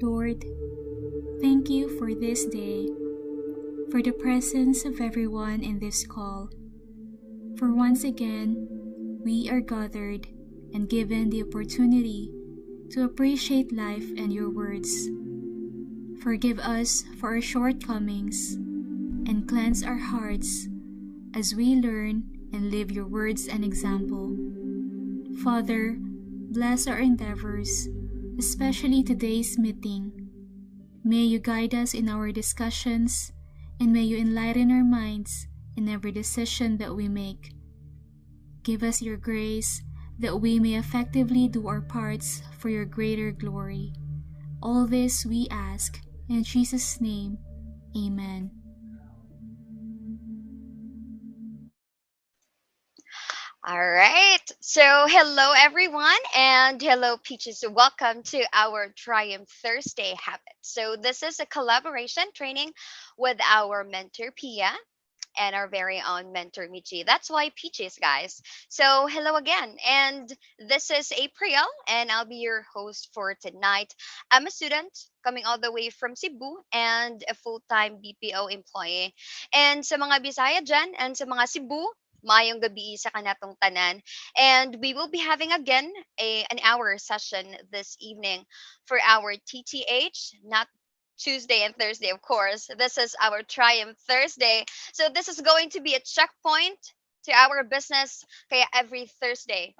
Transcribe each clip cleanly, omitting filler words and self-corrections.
Lord, thank you for this day, for the presence of everyone in this call. For once again, we are gathered and given the opportunity to appreciate life and your words. Forgive us for our shortcomings and cleanse our hearts as we learn and live your words and example. Father, bless our endeavors, especially today's meeting. May you guide us in our discussions, and may you enlighten our minds in every decision that we make. Give us your grace that we may effectively do our parts for your greater glory. All this we ask in Jesus' name. Amen. All right. So, hello everyone, and hello Peaches. Welcome to our Triumph Thursday habit. So, this is a collaboration training with our mentor Pia and our very own mentor Michi. That's why Peaches, guys. So, hello again. And this is April, and I'll be your host for tonight. I'm a student coming all the way from Cebu and a full-time BPO employee. And sa mga Bisaya dyan and sa mga Cebu, mayong gabi sa kanatong tanan. And we will be having again an hour session this evening for our TTH, not Tuesday and Thursday, of course. This is our Triumph Thursday. So this is going to be a checkpoint to our business kaya every Thursday.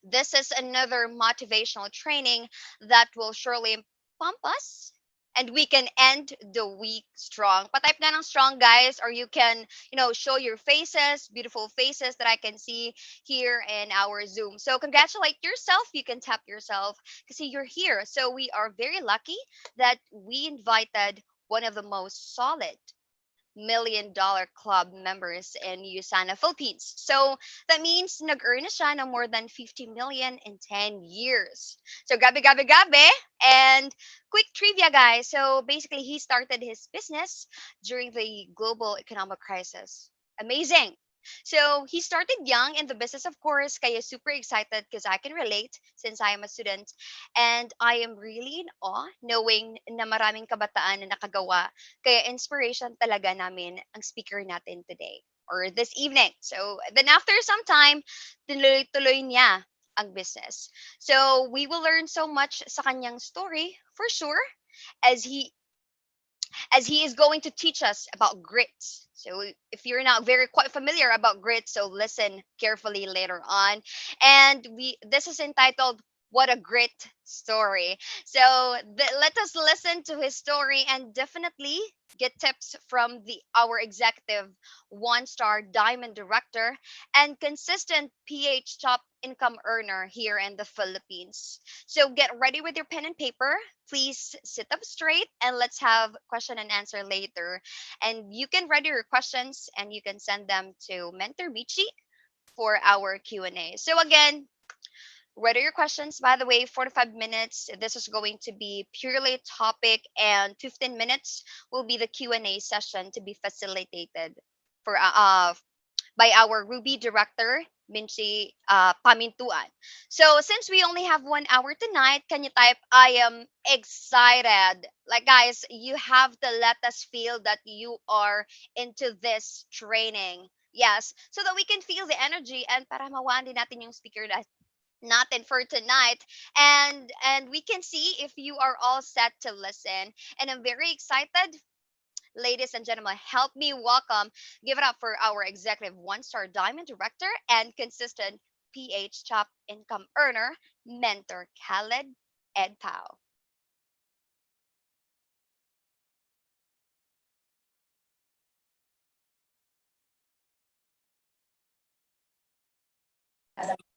This is another motivational training that will surely pump us and we can end the week strong. Patype na ng strong, guys, or you can, show your faces, beautiful faces that I can see here in our Zoom. So congratulate yourself. You can tap yourself because you're here. So we are very lucky that we invited one of the most solid $1 million club members in USANA, Philippines. So that means nag-earn na siya ng more than 50 million in 10 years. So gabi, gabi, gabi. And quick trivia, guys. So basically, he started his business during the global economic crisis. Amazing. So he started young in the business, of course. Kaya super excited because I can relate since I am a student. And I am really in awe knowing na maraming kabataan na nakagawa. Kaya inspiration talaga namin ang speaker natin today or this evening. So then after some time, tuloy-tuloy niya ang business. So we will learn so much sa kanyang story for sure as he is going to teach us about grit. So if you're not very quite familiar about grit, so listen carefully later on. And this is entitled What a Grit Story. So let us listen to his story and definitely get tips from our executive 1-star diamond director and consistent PH top income earner here in the Philippines. So get ready with your pen and paper. Please sit up straight and let's have question and answer later. And you can ready your questions and you can send them to Mentor Michi for our Q&A. So again, ready your questions. By the way, 45 minutes. This is going to be purely topic, and 15 minutes will be the Q&A session to be facilitated for by our Ruby director, Minchi Pamintuan. So since we only have 1 hour tonight, can you type, I am excited? Like, guys, you have to let us feel that you are into this training. Yes, so that we can feel the energy and para mawaan din natin yung speaker natin for tonight, and we can see if you are all set to listen. And I'm very excited. Ladies and gentlemen, help me welcome, give it up for our executive 1-star diamond director and consistent PH top income earner, mentor Khaled Edpao.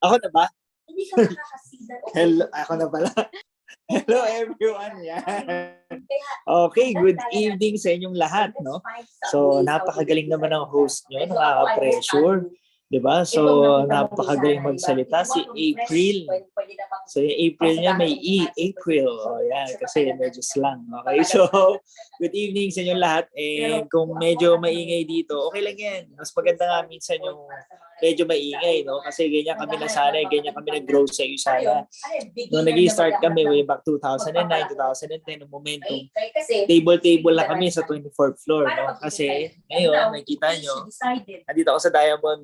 Ako na ba? Hello, ako na pala. Hello everyone. Yan. Okay, good evening sa inyong lahat, no? So, napakagaling naman ang host nyo, nakaka-pressure. Diba? So, napakagaling magsalita si April. So, yung April niya may E, April. O, yan, kasi medyo slang. Okay, so, good evening sa inyong lahat. And kung medyo maingay dito, okay lang yan. Mas maganda nga minsan yung medyo maingay, no? Kasi ganyan kami nasanay, ganyan kami nag-grow sa Usana. Nung nag-start kami way back 2009, 2010, ng momentum, table lang kami sa 24th floor, no? Kasi ngayon, nakikita nyo, nandito ako sa Diamond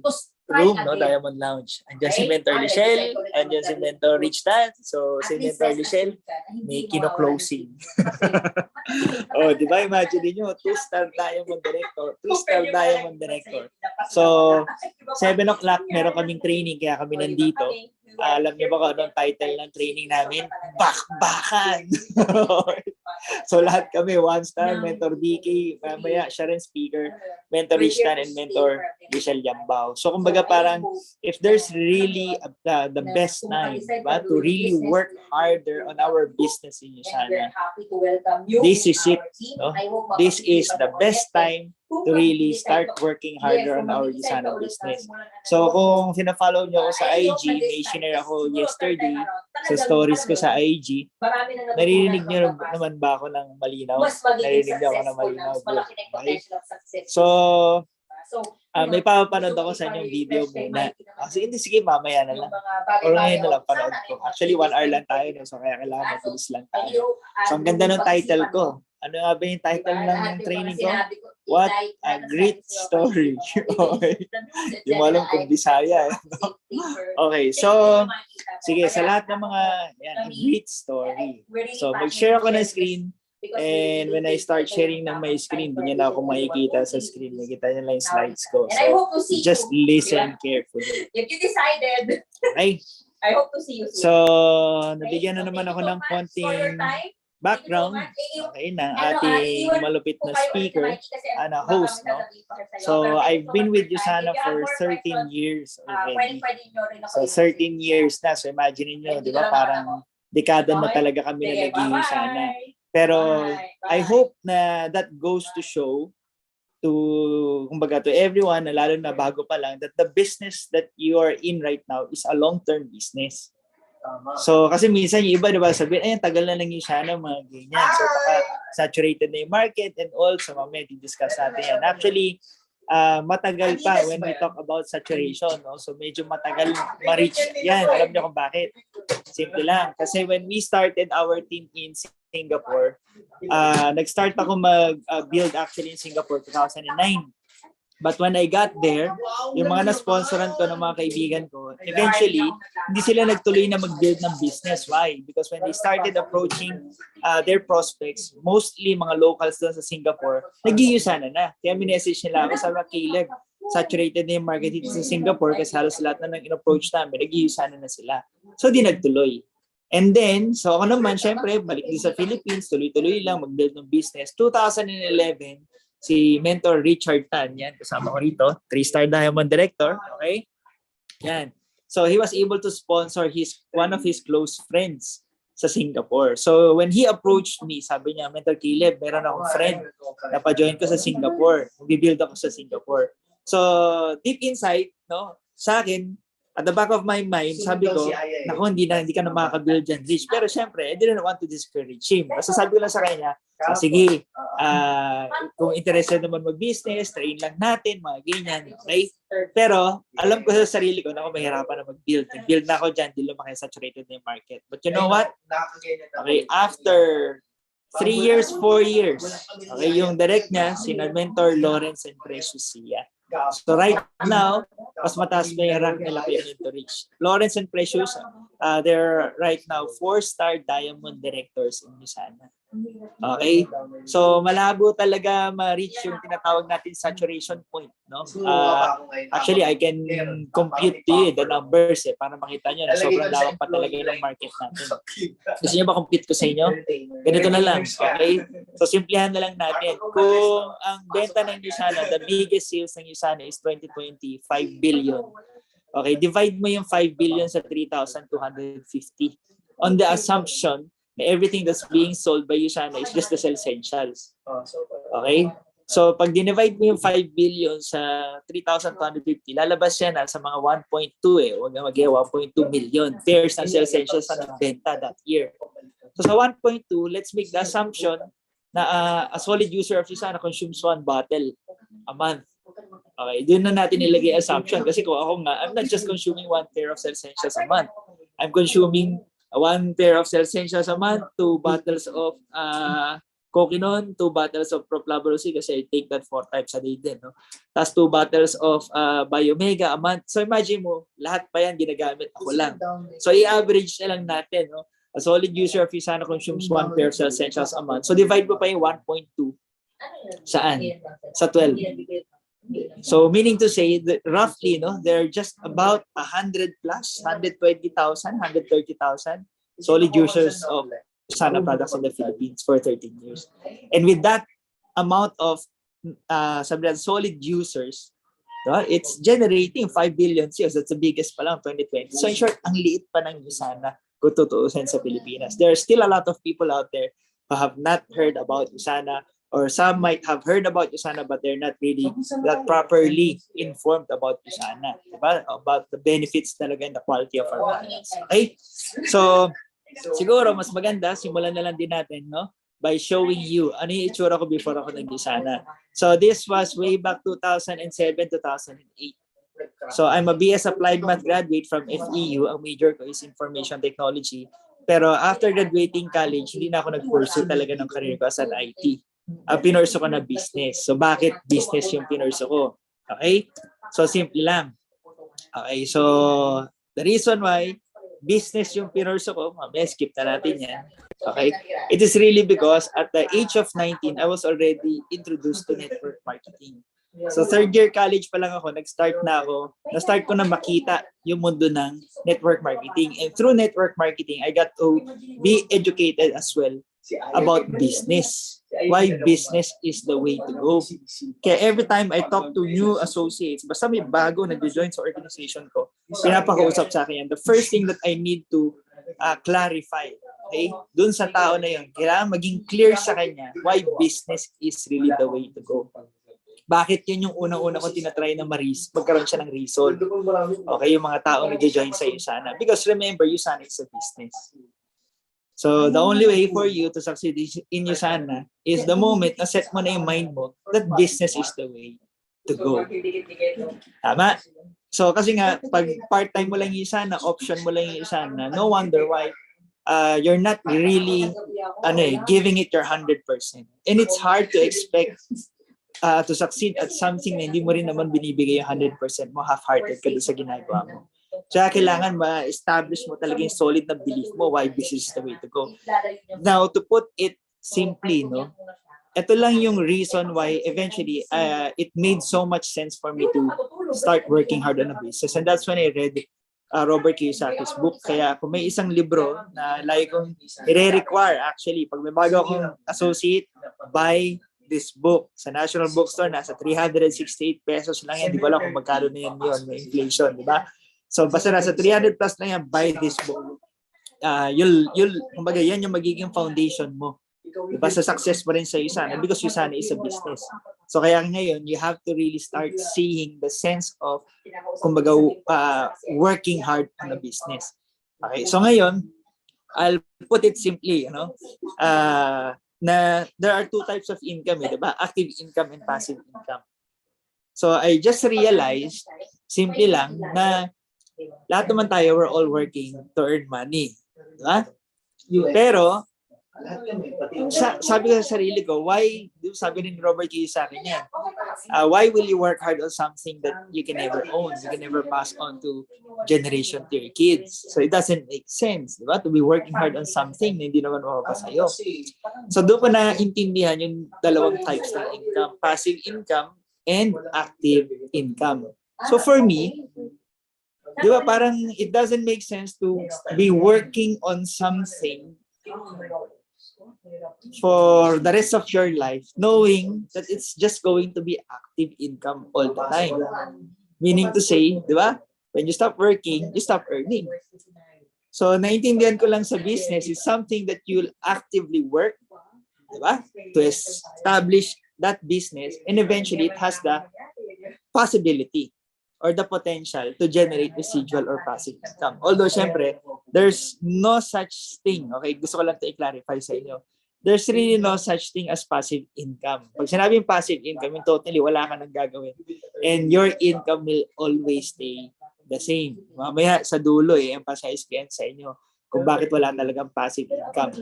room, no? Diamond Lounge. Andiyan si Mentor Lichelle, andiyan si Mentor Rich Dad. So, si Mentor Lichelle, may kino-closing. Oh, di ba? Imagine niyo, 2-star Diamond Director. 2-star Diamond Director. So, 7 o'clock, meron kaming training, kaya kami nandito. Alam niyo ba kung anong title ng training namin? Bakbakan! So, lahat kami, 1-star, Mentor BK, mamaya, siya rin speaker, Mentor Rich Dad, and Mentor Michelle Yambao. So, kumbaga parang, if there's really the best time, diba, to really work harder on our business in Usana, this is it. No? This is the best time to really start working harder on our Usana business. So, kung sina-follow nyo ako sa IG, may share ako yesterday sa stories ko sa IG, naririnig nyo naman ba ako ng malinaw? Naririnig nyo ako ng malinaw. Okay? So, may papanood ako sa inyong video muna. Sige, sige, mamaya na lang. Or ngayon na lang panood ko. Actually, 1 hour lang tayo, no? So kaya kailangan mabilis lang tayo. So ang ganda ng title ko. Ano nga ba yung title ng training ko? What a great story. Okay. Yung alam kong Bisaya. No? Okay, so sige, sa lahat ng mga a great story. So mag-share ako ng screen. And when I start sharing ng my screen, hindi niya na ako makikita sa screen. Nakita niya lang yung slides ko. So, just listen carefully. If you decided, Okay? I hope to see you soon. So, nabigyan na naman ako ng konting background, okay, ng ating malupit na speaker, na host, no? So, I've been with Usana for 13 years already. So, 13 years na. So, imagine niyo, di ba, parang dekada na talaga kami na nag-Usana. Pero I hope na that goes to show to, kumbaga, to everyone, na lalo na bago pa lang, that the business that you are in right now is a long-term business. So, kasi minsan yung iba, diba, sabihin, ayun, tagal na lang yung sana, mga ganyan. So, baka saturated na yung market and all. So, mamaya, discuss natin yan. Actually, matagal pa when we talk about saturation. No? So, medyo matagal ma-reach yan. Alam niyo kung bakit? Simple lang. Kasi when we started our team in Singapore, nag-start ako mag-build actually in Singapore 2009. But when I got there, yung mga na-sponsoran ko ng mga kaibigan ko, eventually, hindi sila nagtuloy na mag-build ng business. Why? Because when they started approaching their prospects, mostly mga locals doon sa Singapore, nag-iusana na. Kaya minessage nila ako, sabi, Caleb, saturated na yung market dito sa Singapore kasi halos lahat na ng in-approach namin, nag-iusana na sila. So, di nagtuloy. And then, so ako naman, syempre, balik din sa Philippines, tuloy-tuloy lang, mag-build ng business. 2011, si Mentor Richard Tan, yan, kasama ko rito, 3-star Diamond Director, okay? Yan. So, he was able to sponsor one of his close friends sa Singapore. So, when he approached me, sabi niya, Mentor Caleb, meron akong friend na pa-join ko sa Singapore. Mag-build ako sa Singapore. So, deep inside, no, sa akin, at the back of my mind, sabi ko, naku, hindi ka na makaka-build dyan, Rich. Pero syempre, I didn't want to discourage him. Basta sabi ko lang sa kanya, sige, kung interested naman mag-business, train lang natin, mga ganyan, okay? Pero, alam ko sa sarili ko, naku, mahirapan na mag-build. Nag-build na ako dyan, di lumaki saturated na yung market. But you know what? Okay, after 3 years, 4 years, okay, yung direct niya, sina Mentor Lawrence and Precious Sia. So right now, mas mataas pa yung rank nila kay Mentor Rich. Lawrence and Precious, they're right now 4-star Diamond Directors in Usana. Okay? So malabo talaga ma-reach yung tinatawag natin saturation point, no? Actually, I can compute to you the numbers para makita nyo na sobrang lawak pa talaga yung market natin. Gusto nyo ba compute ko sa inyo? Ganito na lang, okay? So simplihan na lang natin. Kung ang benta ng Usana, the biggest sales ng Usana is 2020, 5 billion. Okay, divide mo yung 5 billion sa 3,250 on the assumption everything that's being sold by Usana is just the essentials. Okay? So, pag dinivide mo yung 5 billion sa 3,250, lalabas yan sa mga 1.2 Huwag na mag-1.2 million pairs ng essentials na nagbenta that year. So, sa 1.2, let's make the assumption na a solid user of Usana consumes 1 bottle a month. Okay, doon na natin ilagay assumption. Kasi kung ako nga, I'm not just consuming 1 pair of essentials a month. I'm consuming 1 pair of essentials a month, 2 bottles of Coquinon, 2 bottles of Proflavor C kasi I take that 4 times a day din. No? Tapos 2 bottles of Biomega a month. So imagine mo, lahat pa yan ginagamit ako lang. So i-average na lang natin. No? A solid user of Usana consumes 1 pair of essentials a month. So divide mo pa yung 1.2. Saan? Sa 12. So meaning to say that roughly, no, they're just about 100 plus, 120,000, 130,000 solid users of Sana products in the Philippines for 13 years. And with that amount of solid users, no, it's generating 5 billion sales. That's the biggest pa lang 2020. So in short, ang liit pa ng Usana kung tutuusin sa Pilipinas. There are still a lot of people out there who have not heard about Usana, or some might have heard about Usana but they're not really that properly informed about Usana, diba? About the benefits talaga and the quality of our products. Okay? So, siguro mas maganda, simulan na lang din natin, no? By showing you ano yung itsura ko before ako nag-Usana. So, this was way back 2007, 2008. So, I'm a BS Applied Math graduate from FEU. Ang major ko is Information Technology. Pero after graduating college, hindi na ako nag-pursue talaga ng career ko as an IT. Pinurso ko na business. So, bakit business yung pinurso ko? Okay? So, simple lang. Okay, so, the reason why business yung pinurso ko, skip na natin yan. Okay? It is really because at the age of 19, I was already introduced to network marketing. So, third year college pa lang ako, na-start ko na makita yung mundo ng network marketing. And through network marketing, I got to be educated as well about business. Why business is the way to go. Kaya every time I talk to new associates, basta may bago nag-join sa organization ko, pinapakausap sa akin yan. The first thing that I need to clarify, okay, dun sa tao na yun, kailangan maging clear sa kanya why business is really the way to go. Bakit yun yung unang-una kong tinatry na magkaroon siya ng reason. Okay, yung mga tao nag-join sa Usana. Because remember, Usana is a business. So, the only way for you to succeed in Usana is the moment na set mo na yung mind mo that business is the way to go. Tama? So, kasi nga, pag part-time mo lang yung Usana, option mo lang yung Usana, no wonder why you're not really giving it your 100%. And it's hard to expect to succeed at something na hindi mo rin naman binibigay yung 100% mo, half-hearted ka doon sa ginagawa mo. Kaya kailangan ma-establish mo talaga yung solid na belief mo why business is the way to go. Now, to put it simply, no, ito lang yung reason why eventually it made so much sense for me to start working hard on a business. And that's when I read Robert Kiyosaki's book. Kaya kung may isang libro na lagi kong i-require actually, pag may bago akong associate, buy this book. Sa National Bookstore, nasa 368 pesos lang yan. Di ko alam kung magkano na yan yun, may inflation, di ba? So, basta nasa 300 plus na yan, buy this book. Kumbaga, yan yung magiging foundation mo. Diba? Sa success mo rin sa Usana because Usana is a business. So, kaya ngayon, you have to really start seeing the sense of, kumbaga, working hard on a business. Okay, so ngayon, I'll put it simply, na there are two types of income, diba? Active income and passive income. So I just realized, simple lang, na lahat naman tayo, we're all working to earn money. Diba? Pero, sabi ko sa sarili ko, sabi rin Robert Kiyosaki niya, why will you work hard on something that you can never own, you can never pass on to generation to your kids? So it doesn't make sense, diba? To be working hard on something na hindi naman mapapasa sa'yo. So doon ko na-intindihan yung dalawang types ng income, passive income and active income. So for me, di ba parang it doesn't make sense to be working on something for the rest of your life, knowing that it's just going to be active income all the time. Meaning to say, di ba? When you stop working, you stop earning. So, naintindihan ko lang sa business is something that you'll actively work, di ba? To establish that business, and eventually it has the possibility or the potential to generate residual or passive income. Although, syempre, there's no such thing. Okay, gusto ko lang to i-clarify sa inyo. there's really no such thing as passive income. Pag sinabing passive income, yung totally wala ka nang gagawin. And your income will always stay the same. Mamaya sa dulo, emphasize ko yan sa inyo kung bakit wala talagang passive income.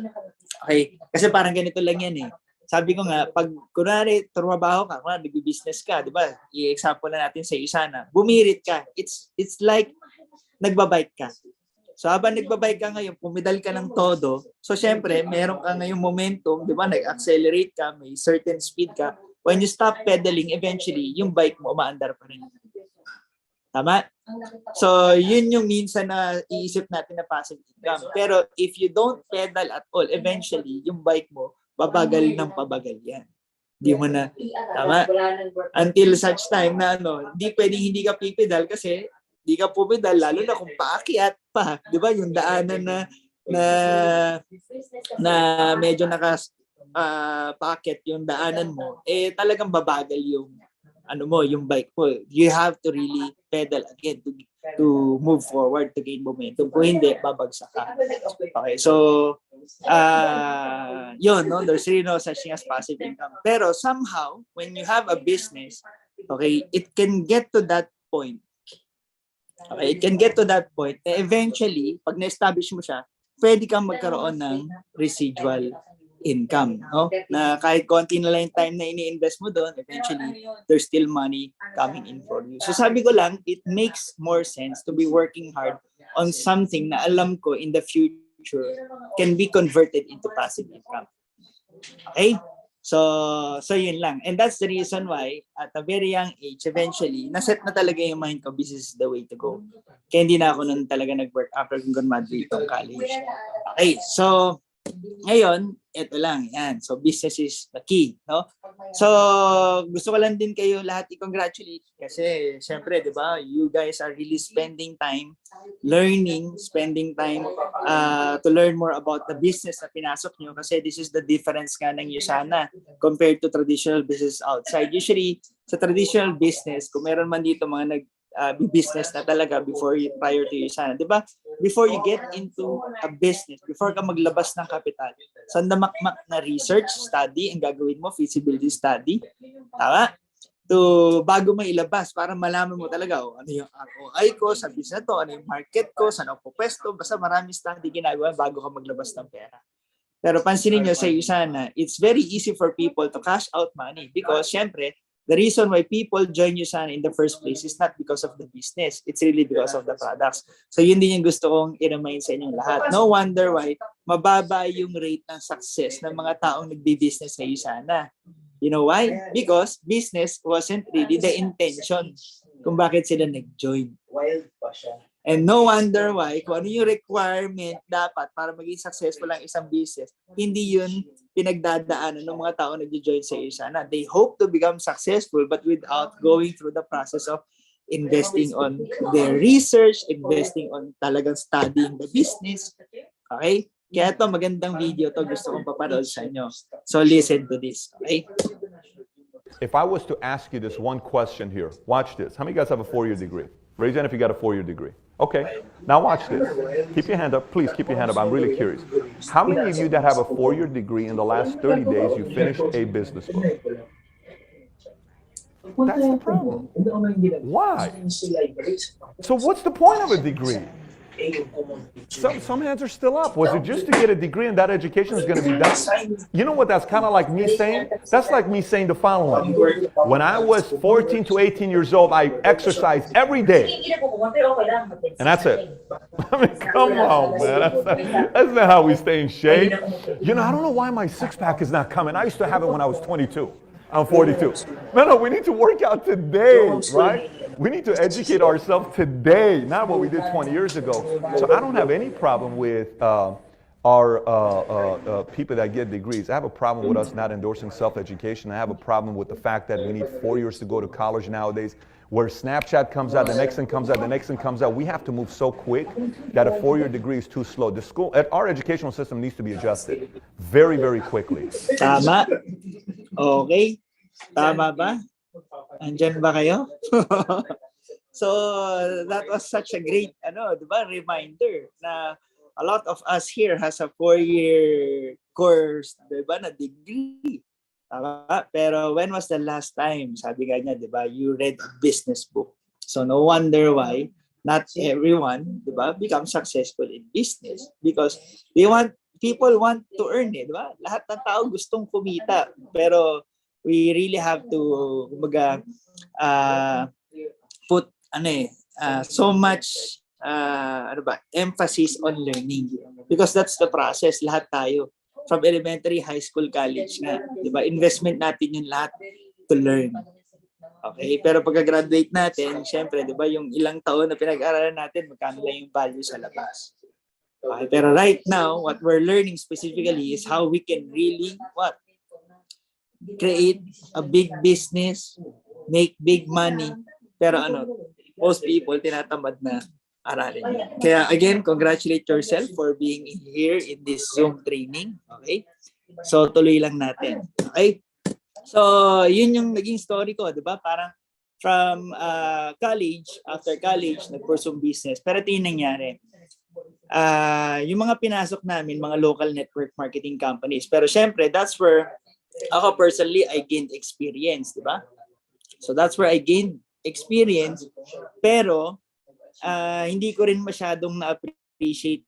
Okay? Kasi parang ganito lang yan Sabi ko nga, pag kunwari, trumabaho ka, kunwari, nag-business ka, di ba? I-example na natin sa isa na, bumirit ka. It's like, nagbabike ka. So habang nagbabike ka ngayon, pumidal ka ng todo, so syempre, meron ka ngayong momentum, di ba? Nag-accelerate ka, may certain speed ka. When you stop pedaling, eventually, yung bike mo umaandar pa rin. Tama? So, yun yung minsan na iisip natin na passive income. Pero if you don't pedal at all, eventually, yung bike mo, babagal ng pabagal yan. Hindi mo na, tama? Until such time na hindi pwedeng hindi ka pipedal kasi hindi ka pumedal, lalo na kung paakyat pa. Di ba? Yung daanan na medyo paakyat yung daanan mo, talagang babagal yung yung bike mo. You have to really pedal again to move forward, to gain momentum. Kung hindi, babagsak ka. Okay, so, there's really no such thing as passive income. Pero somehow, when you have a business, okay, it can get to that point. Okay, it can get to that point. Eventually, pag na-establish mo siya, pwede kang magkaroon ng residual income, no? Na kahit konti na lang yung time na ini-invest mo doon, eventually, there's still money coming in for you. So sabi ko lang, it makes more sense to be working hard on something na alam ko in the future can be converted into passive income. Okay? So yun lang. And that's the reason why, at a very young age, eventually, naset na talaga yung mind ko, business is the way to go. Kaya hindi na ako nun talaga nag-work after kung graduate ng college. Okay, so, ngayon, ito lang, yan. So, business is the key, no? So, gusto ko lang din kayo lahat i-congratulate kasi, syempre, di ba, you guys are really spending time learning, spending time to learn more about the business na pinasok nyo kasi this is the difference nga ng Yusana compared to traditional business outside. Usually, sa traditional business, kung meron man dito mga business na talaga prior to Yusana, di ba? Before you get into a business, before ka maglabas ng kapital, sandamakmak na research, study, ang gagawin mo, feasibility study, tama? Bago mo ilabas, para malaman mo talaga, ano yung ROI ko sa business na to, ano yung market ko, saan ako pwesto, basta maraming study ginagawa bago ka maglabas ng pera. Pero pansinin nyo sa Yusana, it's very easy for people to cash out money because, syempre, the reason why people join Yusana in the first place is not because of the business. It's really because of the products. So yun din yung gusto kong i-remind sa inyong lahat. No wonder why mababa yung rate ng success ng mga taong nagbi-business sa Yusana. You know why? Because business wasn't really the intention kung bakit sila nag-join. Wild pa siya. And no wonder why, kung ano yung requirement dapat para maging successful ang isang business, hindi yun pinagdadaanan ng mga tao na nag-join sa Yusana. They hope to become successful but without going through the process of investing on their research, investing on talagang studying the business. Okay? Kaya ito, magandang video to gusto kong papanood sa inyo. So listen to this. Okay? If I was to ask you this one question here, watch this. How many of you guys have a 4-year degree? Raise your hand if you got a 4-year degree. Okay, now watch this. Keep your hand up. Please keep your hand up. I'm really curious. How many of you that have a 4-year degree in the last 30 days, you finished a business book? That's the problem. Why? So what's the point of a degree? Some hands are still up. Was it just to get a degree and that education is going to be done? You know what that's kind of like me saying? That's like me saying the following. When I was 14 to 18 years old, I exercised every day. And that's it. I mean, come on, man. That's not how we stay in shape. You know, I don't know why my six-pack is not coming. I used to have it when I was 22. I'm 42. No, we need to work out today, right? We need to educate ourselves today, not what we did 20 years ago. So I don't have any problem with our people that get degrees. I have a problem with us not endorsing self-education. I have a problem with the fact that we need 4 years to go to college nowadays, where Snapchat comes out, the next thing comes out, the next thing comes out. We have to move so quick that a 4-year degree is too slow. Our educational system needs to be adjusted very, very quickly. Tama. Okay. Tama ba? Andyan ba kayo? So, that was such a great, reminder na a lot of us here has a 4-year course, di ba, na degree. Tama? Pero when was the last time, sabi nga niya, di ba, you read a business book? So no wonder why not everyone, di ba, become successful in business because people want to earn, di ba? Lahat ng tao gustong kumita, pero we really have to kumbaga put so much emphasis on learning because that's the process. Lahat tayo from elementary, high school, college nga, 'di ba? Investment natin yung lahat to learn. Okay, pero pagka-graduate natin, syempre, 'di ba, yung ilang taon na pinag-aralan natin, magkano lang yung value sa labas. Okay, pero right now, what we're learning specifically is how we can really create a big business, make big money. Pero most people tinatamad na aralin yan. Kaya again, congratulate yourself for being here in this Zoom training. Okay? So tuloy lang natin. Okay? So yun yung naging story ko, 'di ba? Parang from college, after college, nag-pursue business. Pero ito yung nangyari. Yung mga pinasok namin, mga local network marketing companies. Pero syempre, that's where ako personally, I gained experience, di ba? So that's where I gained experience, pero hindi ko rin masyadong na-appreciate.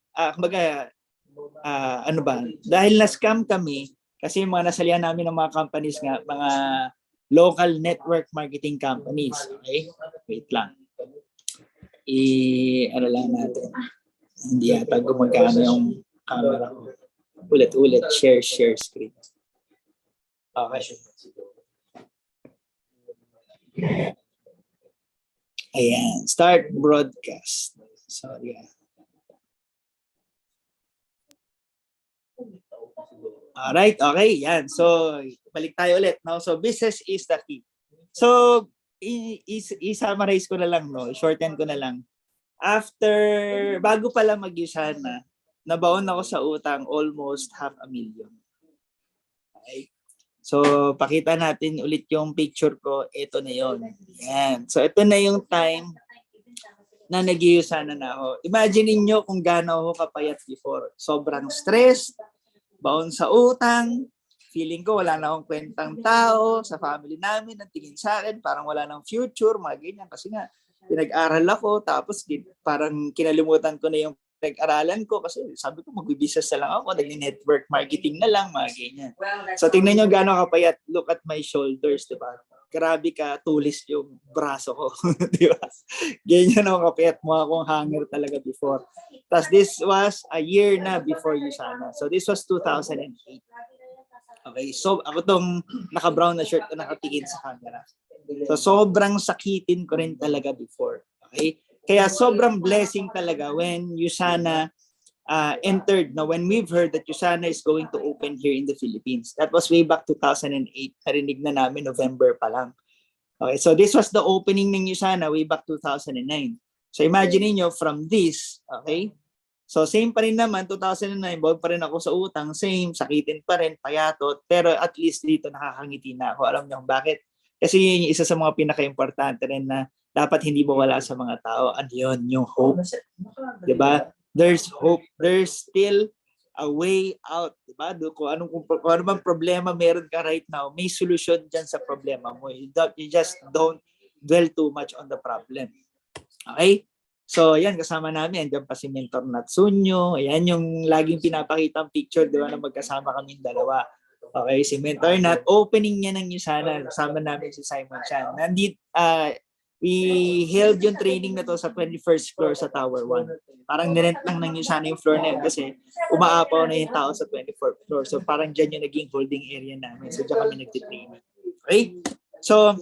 Dahil na-scam kami, kasi yung mga nasalihan namin ng mga companies nga, mga local network marketing companies. Okay? Wait lang. Lang natin. Hindi yata gumagana yung camera ko. Ulit-ulit, share screen. Okay. Ayan, start broadcast. Sorry. Alright, okay, yan. So, balik tayo ulit. No? So, business is the key. So, i-summarize ko na lang, no? Shorten ko na lang. Bago pala mag-Usana, nabaon ako sa utang almost 500,000. Okay? So, pakita natin ulit yung picture ko. Ito na yon. Yan. So, ito na yung time na nag-Usana na ako. Imagine niyo kung gaano ako kapayat before. Sobrang stress, baon sa utang, feeling ko wala na akong kwentang tao sa family namin, ang tingin sa akin, parang wala nang future, mga ganyan. Kasi nga, pinag-aral ako, tapos parang kinalimutan ko na yung pinag-aralan ko kasi sabi ko mag-business na lang ako, nag-network marketing na lang, mga ganyan. So tingnan nyo gaano kapayat, look at my shoulders, di ba? Grabe ka, tulis yung braso ko, di ba? Ganyan ako kapayat, mukha akong hanger talaga before. Tapos this was a year na before Usana. So this was 2008. Okay, so ako tong naka-brown na shirt na nakatingin sa camera. So sobrang sakitin ko rin talaga before. Okay? Kaya sobrang blessing talaga when Usana entered, when we've heard that Usana is going to open here in the Philippines. That was way back 2008. Narinig na namin November pa lang. Okay, so this was the opening ng Usana way back 2009. So imagine niyo from this, okay? So same pa rin naman, 2009, bawal pa rin ako sa utang, same, sakitin pa rin, payatot, pero at least dito nakakangiti na ako. Alam niyo bakit? Kasi yun yung isa sa mga pinaka-importante rin na dapat hindi mawala sa mga tao. Ano yun? Yung hope. Diba? There's hope. There's still a way out. Diba? Kung ano bang problema meron ka right now, may solusyon dyan sa problema mo. You just don't dwell too much on the problem. Okay? So, yan, kasama namin. Diyan pa si Mentor Natsunyo. Ayan yung laging pinapakita ang picture, diba, na magkasama kaming dalawa. Okay, si Mentor Nat, opening niya ng Usana. Kasama namin si Simon Chan. We held yung training na to sa 21st floor sa Tower 1. Parang nirent lang ng Usana yung floor na yun kasi umaapaw na yung tao sa 24th floor. So parang dyan yung naging holding area namin. So dyan kami nagtitraining. Okay? So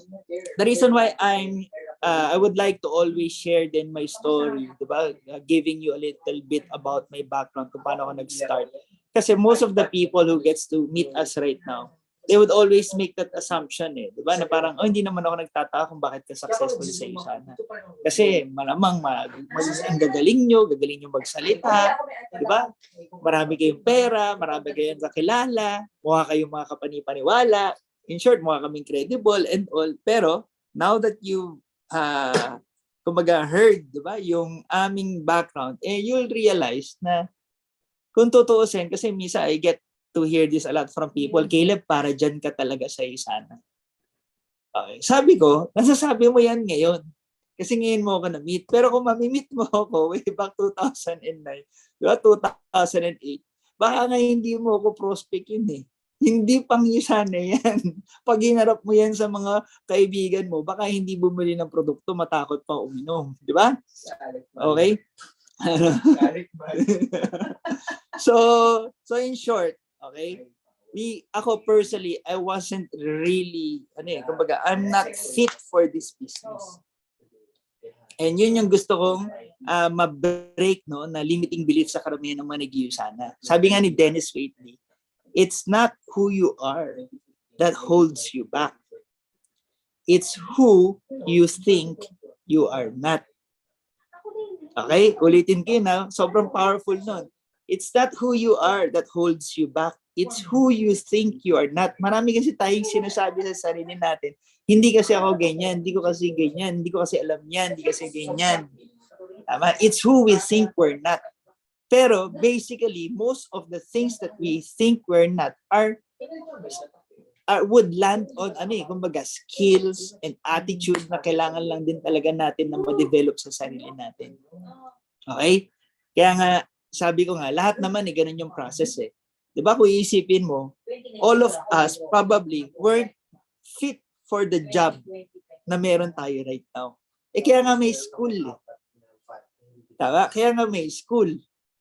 the reason why I would like to always share then my story, diba? Giving you a little bit about my background kung paano ako nag-start. Kasi most of the people who gets to meet us right now, they would always make that assumption diba? Na parang, hindi naman ako nagtataka kung bakit ka successful sa Usana. Kasi malamang ang gagaling nyo magsalita, diba? Marami kayong pera, marami kayong kakilala, mukha kayong mga kapani-paniwala, in short, mukha kaming credible and all. Pero, now that you kumbaga heard, diba, yung aming background, you'll realize na kung tutuusin, kasi misa I get to hear this a lot from people, Caleb, para dyan ka talaga sa Usana. Okay. Sabi ko, nasasabi mo yan ngayon. Kasi ngayon mo ako na-meet. Pero kung mamimit mo ako way back 2009, diba, 2008, baka nga hindi mo ako prospect yun eh. Hindi pang Usana yan. Pag hinarap mo yan sa mga kaibigan mo, baka hindi bumili ng produkto, matakot pa uminom. Di ba? Okay? so in short, okay? Ako personally, I wasn't really, kumbaga, I'm not fit for this business. And yun yung gusto kong ma-break, no, na limiting belief sa karamihan ng mga nag-Usana. Sabi nga ni Dennis Waitley, it's not who you are that holds you back. It's who you think you are not. Okay? Ulitin ko na, sobrang powerful nun. It's not who you are that holds you back. It's who you think you are not. Marami kasi tayong sinasabi sa sarili natin, hindi kasi ako ganyan, hindi ko kasi ganyan, hindi ko kasi alam yan, hindi kasi ganyan. Tama? It's who we think we're not. Pero basically, most of the things that we think we're not would land on kumbaga skills and attitude na kailangan lang din talaga natin na ma-develop sa sarili natin. Okay? Kaya nga, sabi ko nga, lahat naman ganun yung process eh. Diba kung iisipin mo, all of us probably weren't fit for the job na meron tayo right now. Kaya nga may school eh. Tama? Kaya nga may school.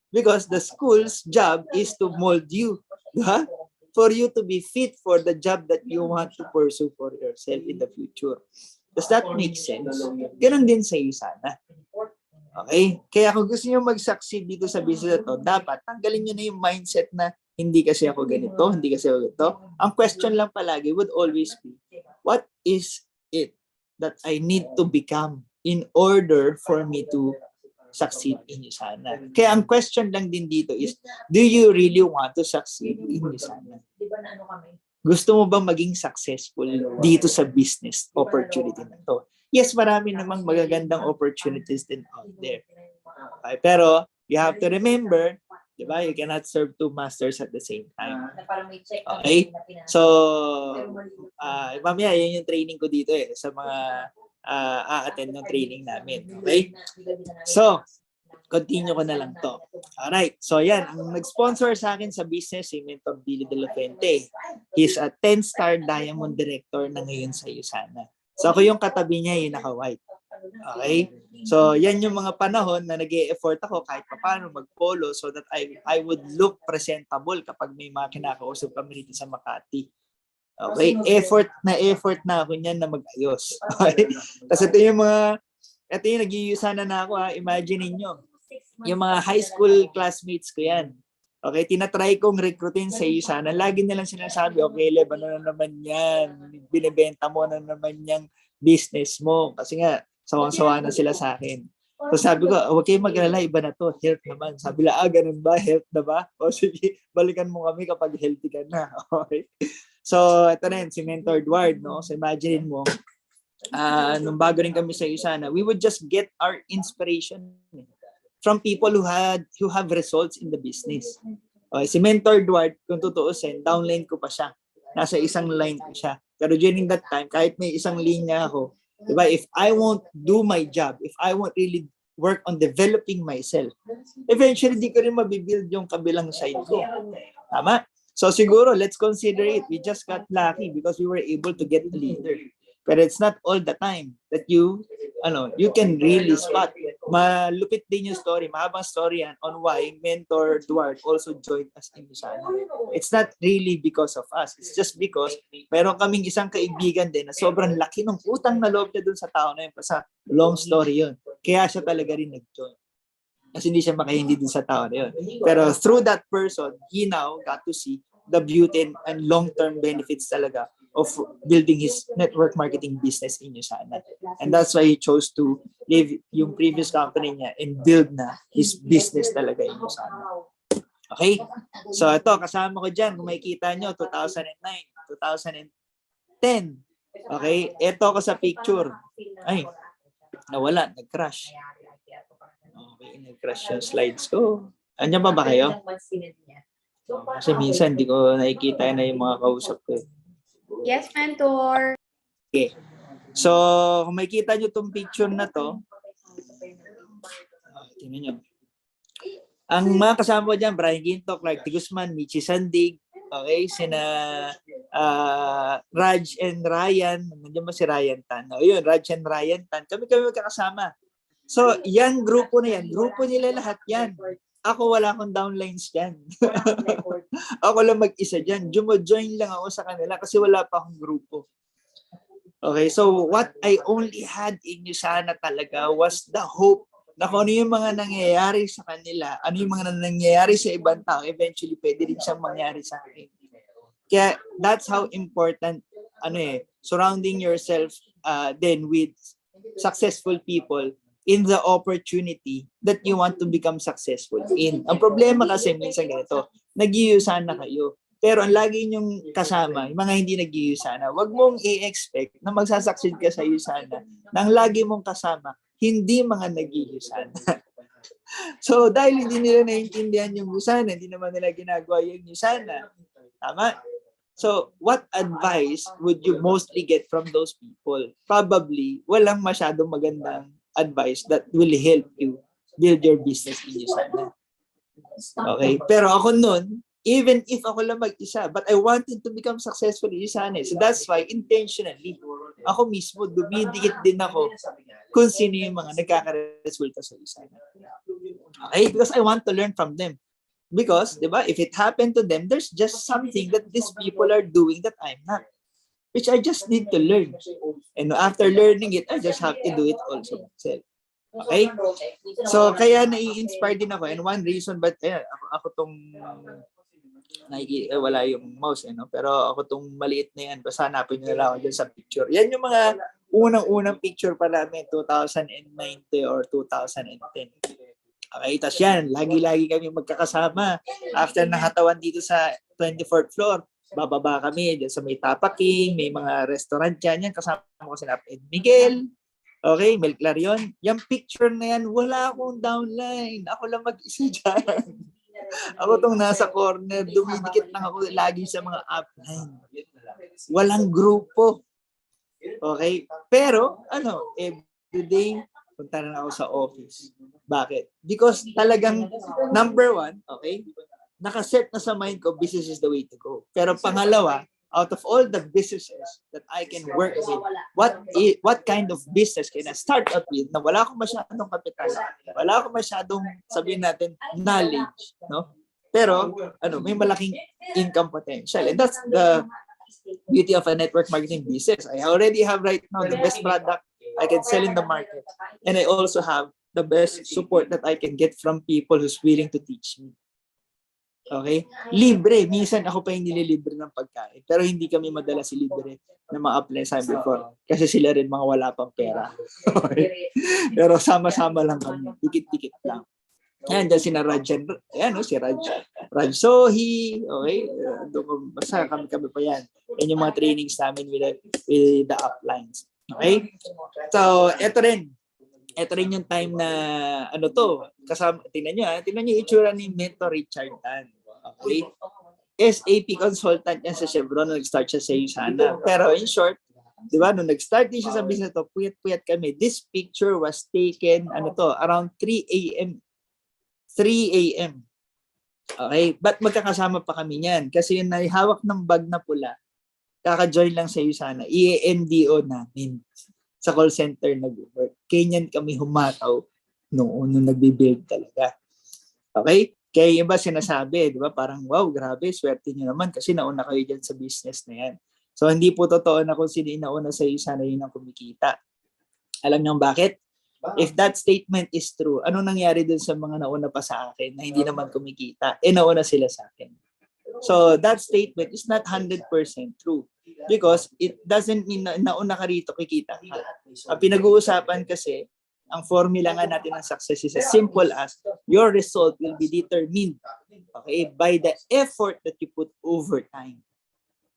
Because the school's job is to mold you. Diba? For you to be fit for the job that you want to pursue for yourself in the future. Does that make sense? Ganun din sa iyo sana. Okay? Kaya kung gusto niyo mag-succeed dito sa business na to, dapat tanggalin niyo na yung mindset na hindi kasi ako ganito, hindi kasi ako ganito. Ang question lang palagi would always be, what is it that I need to become in order for me to succeed in Usana? Kaya ang question lang din dito is, do you really want to succeed in Usana? Gusto mo ba maging successful dito sa business opportunity na to? Yes, marami namang magagandang opportunities din out there. Okay, pero you have to remember, diba, you cannot serve two masters at the same time. Okay? So, mamaya, yun yung training ko dito sa mga a-attend ng training namin. Okay? So, continue ko na lang to. Alright. So, yan. Ang nag-sponsor sa akin sa business, si Mentor Billy De La Fuente. He's a 10-star Diamond Director na ngayon sa Usana. So, ako yung katabi niya, yung naka-white. Okay? So, yan yung mga panahon na nag-e-effort ako kahit paano mag-polo so that I would look presentable kapag may mga kinakausap kami dito sa Makati. Okay? Effort na ako niyan na mag-ayos. Okay? Kasi ito yung nag-iusana na ako. Imagine niyo yung mga high school classmates ko yan. Okay? Tinatry kong recruitin sa Usana. Lagi nilang sinasabi, okay, Leb, ano na naman yan? Binibenta mo na naman yung business mo. Kasi nga, sawang-sawa na sila sa akin. So sabi ko, huwag kayo mag-alala, iba na to, health naman. Sabi nila, ganun ba? Health na ba? O sige, balikan mo kami kapag healthy ka na. Okay? So, ito na yun, si Mentor Edward, no? So imagine mo, nung bago rin kami sa Usana, we would just get our inspiration from people who have results in the business. Okay, si Mentor Edward, kung tutuusin, downline ko pa siya. Nasa isang line ko siya. Pero during that time, kahit may isang linya ako, diba, if I won't do my job, if I won't really work on developing myself, eventually di ko rin mabibuild yung kabilang side ko. Tama? So siguro, let's consider it. We just got lucky because we were able to get a leader. But it's not all the time that you can really spot. Malupit din yung story, mahabang story yan on why Mentor Duarte also joined us in Usana. It's not really because of us. It's just because meron kaming isang kaibigan din na sobrang laki ng utang na loob niya dun sa tao na yun. Basta long story yun. Kaya siya talaga rin nag-join. Kasi hindi siya makahindi dun sa tao na yun. Pero through that person, he now got to see the beauty and long-term benefits talaga of building his network marketing business in Usana. And that's why he chose to leave yung previous company niya and build na his business talaga in Usana. Okay? So ito, kasama ko dyan, kung makikita nyo, 2009, 2010. Okay? Ito ko sa picture. Ay, nawala, nag-crash. Okay, nag-crash yung slides ko. Andiyan pa ba kayo? Kasi minsan hindi ko nakikita na yung mga kausap ko. Yes, mentor. Okay. So, kung makikita nyo itong picture na to, tingnan nyo. Ang mga kasama ko dyan, Brian Ginto, Clark T. Guzman, Michi Sandig, okay, sina Raj and Ryan. Nandiyan ba si Ryan Tan? O yun, Raj and Ryan Tan. Kami magkakasama. So, yan, grupo na yan. Grupo nila lahat yan. Ako wala akong downlines dyan. Ako lang mag-isa dyan. Jumo-join lang ako sa kanila kasi wala pa akong grupo. Okay, so what I only had in Yusana talaga was the hope na kung ano yung mga nangyayari sa kanila, ano yung mga nangyayari sa ibang tao, eventually pwede rin siyang mangyari sa akin. Kaya that's how important, surrounding yourself then with successful people in the opportunity that you want to become successful in. Ang problema kasi minsan ganito, nag-iusan na kayo. Pero ang lagi nyong kasama, yung mga hindi nag-iusana, wag mong i-expect na magsasucceed ka sa Yusana nang lagi mong kasama hindi mga nag-iusana. So dahil hindi nila naiintindihan yung Yusana, hindi naman nila ginagawa yung Yusana. Tama? So what advice would you mostly get from those people? Probably walang masyadong magandang advice that will help you build your business in Yusana. Okay? Pero ako nun, even if ako lang mag-isa, but I wanted to become successful in Yusana. So that's why intentionally, ako mismo, dumidikit din ako kung sino yung mga nagkakaresulta sa Yusana. Okay? Because I want to learn from them. Because, di ba, if it happened to them, there's just something that these people are doing that I'm not, which I just need to learn. And after learning it, I just have to do it also myself. Okay? So, kaya nai-inspire din ako. And one reason, but ako tong wala yung mouse, pero ako tong maliit na yan, basta hanapin nyo na lang ako dyan sa picture. Yan yung mga unang-unang picture pa namin, 2090 or 2010. Okay, tapos yan, lagi-lagi kami magkakasama. After nakatawan dito sa 24th floor, bababa kami dyan sa may Tapaking, may mga restaurant dyan. Yan, kasama ko si Ed Miguel, okay, Mel Clarion. Yung picture na yan, wala akong downline. Ako lang mag-isa dyan. Ako tong nasa corner, dumidikit lang ako lagi sa mga upline. Walang grupo. Okay? Pero, everyday, punta na ako sa office. Bakit? Because talagang, number one, okay, nakaset na sa mind ko, business is the way to go. Pero pangalawa, out of all the businesses that I can work with, what kind of business can I start out with na wala akong masyadong kapital, wala akong masyadong, sabihin natin, knowledge, no? Pero, may malaking income potential. And that's the beauty of a network marketing business. I already have right now the best product I can sell in the market. And I also have the best support that I can get from people who's willing to teach me. Okay? Libre. Minsan ako pa yung nililibre ng pagkain. Pero hindi kami madalas libre na ma-apply sa before. Kasi sila rin mga wala pang pera. Okay? Pero sama-sama lang kami. Dikit-dikit lang. Ayan, dyan si Raj. Ayan, si Raj. Raj Sohi. Okay? Basta kami pa yan. Yan yung mga trainings namin with the uplines. Okay? So, eto rin yung time na kasama, tingnan nyo yung itsura ni Mentor Richard Tan. Okay? SAP consultant yan sa Chevron nung nag-start siya sa Yusana. Pero in short, di ba, nung nag-start din siya sa business to, puyat-puyat kami. This picture was taken, around 3 a.m. 3 a.m. Okay? But magkakasama pa kami niyan. Kasi yung naihawak ng bag na pula, kaka-join lang sa Yusana, i-MDO namin sa call center nag-work. Kaya kami humataw nung nagbibuild talaga. Okay? Kaya iba sinasabi, di ba? Parang, wow, grabe, swerte nyo naman kasi nauna kayo dyan sa business na yan. So, hindi po totoo na kung sino inauna sa Yusana yun ang kumikita. Alam niyo bakit? If that statement is true, ano nangyari dun sa mga nauna pa sa akin na hindi naman kumikita? Nauna sila sa akin. So, that statement is not 100% true. Because it doesn't mean na nauna ka rito, kikita ka. Ang pinag-uusapan kasi, ang formula nga natin ng success is as simple as your result will be determined, okay, by the effort that you put over time.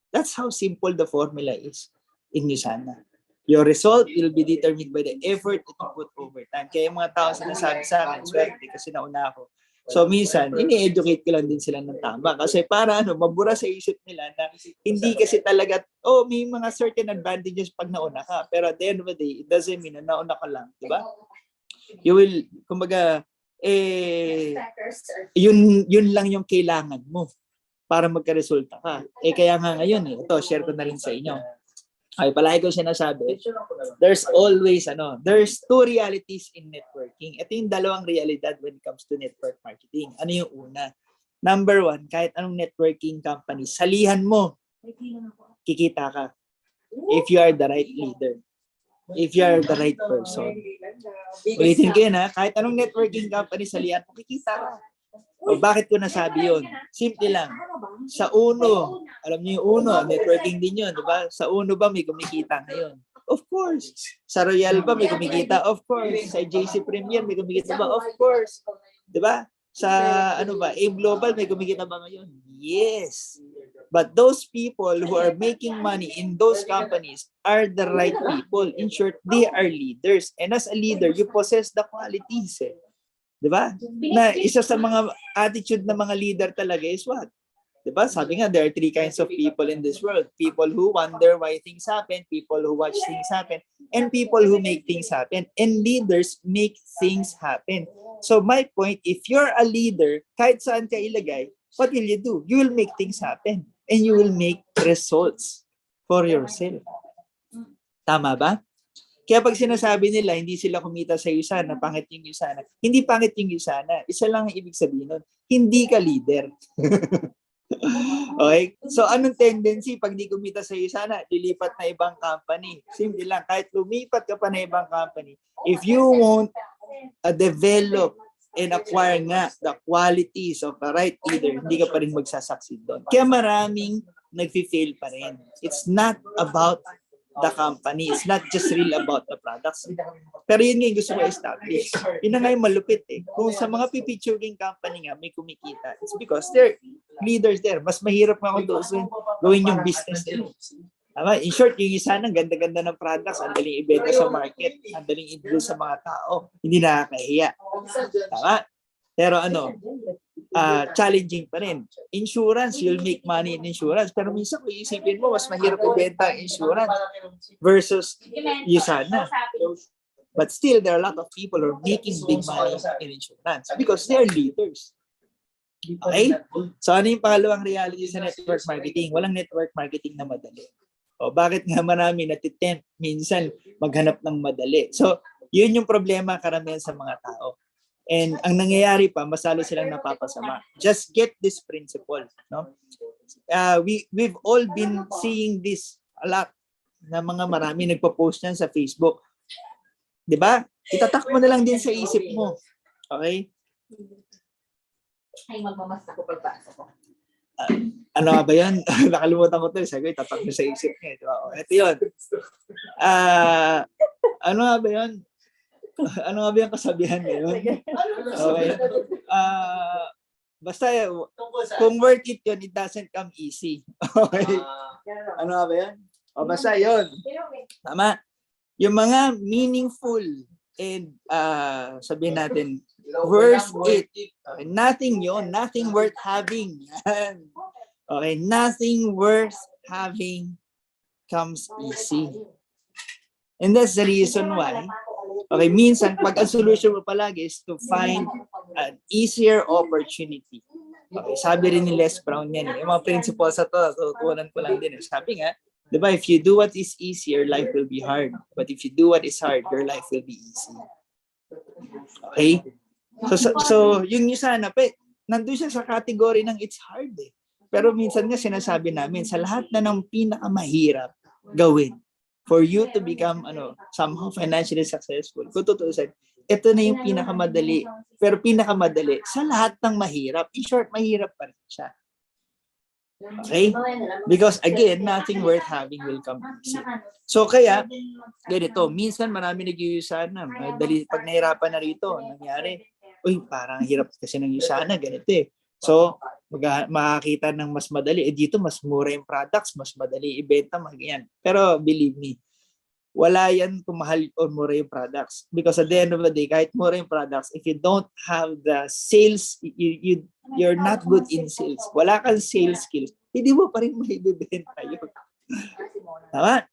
That's how simple the formula is in Yusana. Your result will be determined by the effort that you put over time. Kaya yung mga tao sinasabi sa akin, swerte kasi nauna ako. So minsan, ini-educate ko lang din sila ng tama kasi para mabura sa isip nila na hindi kasi talaga, may mga certain advantages pag nauna ka. Pero at the end of the day, it doesn't mean na nauna ka lang, di ba? You will, kumbaga, yun lang yung kailangan mo para magka-resulta ka. Kaya nga ngayon, ito, share ko na rin sa inyo. Ay, palagi ko sinasabi, there's two realities in networking. Ito yung dalawang realidad when it comes to network marketing. Ano yung una? Number one, kahit anong networking company, salihan mo, kikita ka. If you are the right leader. If you are the right person. Ulitin ko yun, kahit anong networking company, salihan mo, kikita ka. O bakit ko nasabi yun? Simple lang. Sa Uno, alam niyo yung Uno, networking din yun, di ba? Sa Uno ba may kumikita ngayon? Of course. Sa Royal ba may kumikita? Of course. Sa JC Premier may kumikita ba? Of course. Di ba? Sa AIM Global may kumikita ba ngayon? Yes. But those people who are making money in those companies are the right people. In short, they are leaders. And as a leader, you possess the qualities. Diba? Na isa sa mga attitude ng mga leader talaga is what? Diba? Sabi nga, there are three kinds of people in this world. People who wonder why things happen, people who watch things happen, and people who make things happen. And leaders make things happen. So my point, if you're a leader, kahit saan ka ilagay, what will you do? You will make things happen. And you will make results for yourself. Tama ba? Kaya pag sinasabi nila, hindi sila kumita sa Yusana, pangit yung Yusana. Hindi pangit yung Yusana. Isa lang ang ibig sabihin nun. Hindi ka leader. Okay? So, anong tendency pag di kumita sa Yusana? Lilipat na ibang company. Simple lang. Kahit lumipat ka pa na ibang company, if you won't develop and acquire nga the qualities of a right leader, hindi ka pa rin magsasucceed doon. Kaya maraming nag-fail pa rin. It's not about the company. It's not just real about the products. Pero yun nga yung gusto ko establish. Yun na nga yung malupit Kung sa mga pipicturing company nga may kumikita, it's because they're leaders there. Mas mahirap nga kung doon gawin yung business nila. Tama? In short, yung isa ng ganda-ganda ng products, ang daling ibenta sa market, ang daling i-deal sa mga tao, hindi nakakahiya. Tama? Pero challenging pa rin. Insurance, you'll make money in insurance. Pero minsan kung isipin mo, mas mahirap ibenta ang insurance versus Yusana. But still, there are a lot of people who are making big money in insurance because they are leaders. Okay? So ano yung pangalawang reality sa network marketing? Walang network marketing na madali. O bakit nga marami natitempt minsan maghanap ng madali? So yun yung problema karamihan sa mga tao. And ang nangyayari pa, masalo silang napapasama. Just get this principle, no? We've all been seeing this a lot na mga marami nagpo-post niyan sa Facebook. 'Di ba? Itatak mo na lang din sa isip mo. Okay? Ay, magmamasta ko pagbasa ko. Ano nga ba yan? Nakalimutan ko ito. Sabi ko, itatak mo sa isip niya. Diba? Ito yun. Ano nga ba yan? Ano nga ba yung kasabihan ngayon? Okay. Basta, kung worth it yun, it doesn't come easy. Okay. Ano nga ba yan? Basta yun. Tama. Yung mga meaningful and sabihin natin, worth it. Okay. Nothing yun. Nothing worth having. Okay. Nothing worth having comes easy. And that's the reason why okay, minsan, pag ang solution mo palagi is to find an easier opportunity. Okay, sabi rin ni Les Brown yan. Yung mga principles sa to, tutunan ko lang din. Sabi nga, di ba, if you do what is easier, life will be hard. But if you do what is hard, your life will be easy. Okay? So yung sana, nandun siya sa category ng it's hard Pero minsan nga sinasabi namin, sa lahat na ng pinakamahirap gawin, for you to become somehow financially successful. Kung tutusin, ito na yung pinakamadali. Pero pinakamadali sa lahat ng mahirap. In short, mahirap pa rin siya. Okay? Because again, nothing worth having will come easy. So kaya, ganito, minsan marami nag-iusana. Pag nahirapan na rito, nangyari, parang hirap kasi ng usana, ganito So, makakita ng mas madali. Dito, mas mura yung products, mas madali ibenta, ganyan. Pero believe me, wala yan kung mahal o mura yung products. Because at the end of the day, kahit mura yung products, if you don't have the sales, you're not good in sales. Wala kang sales skills, hindi mo pa rin maibibenta yun. Tama?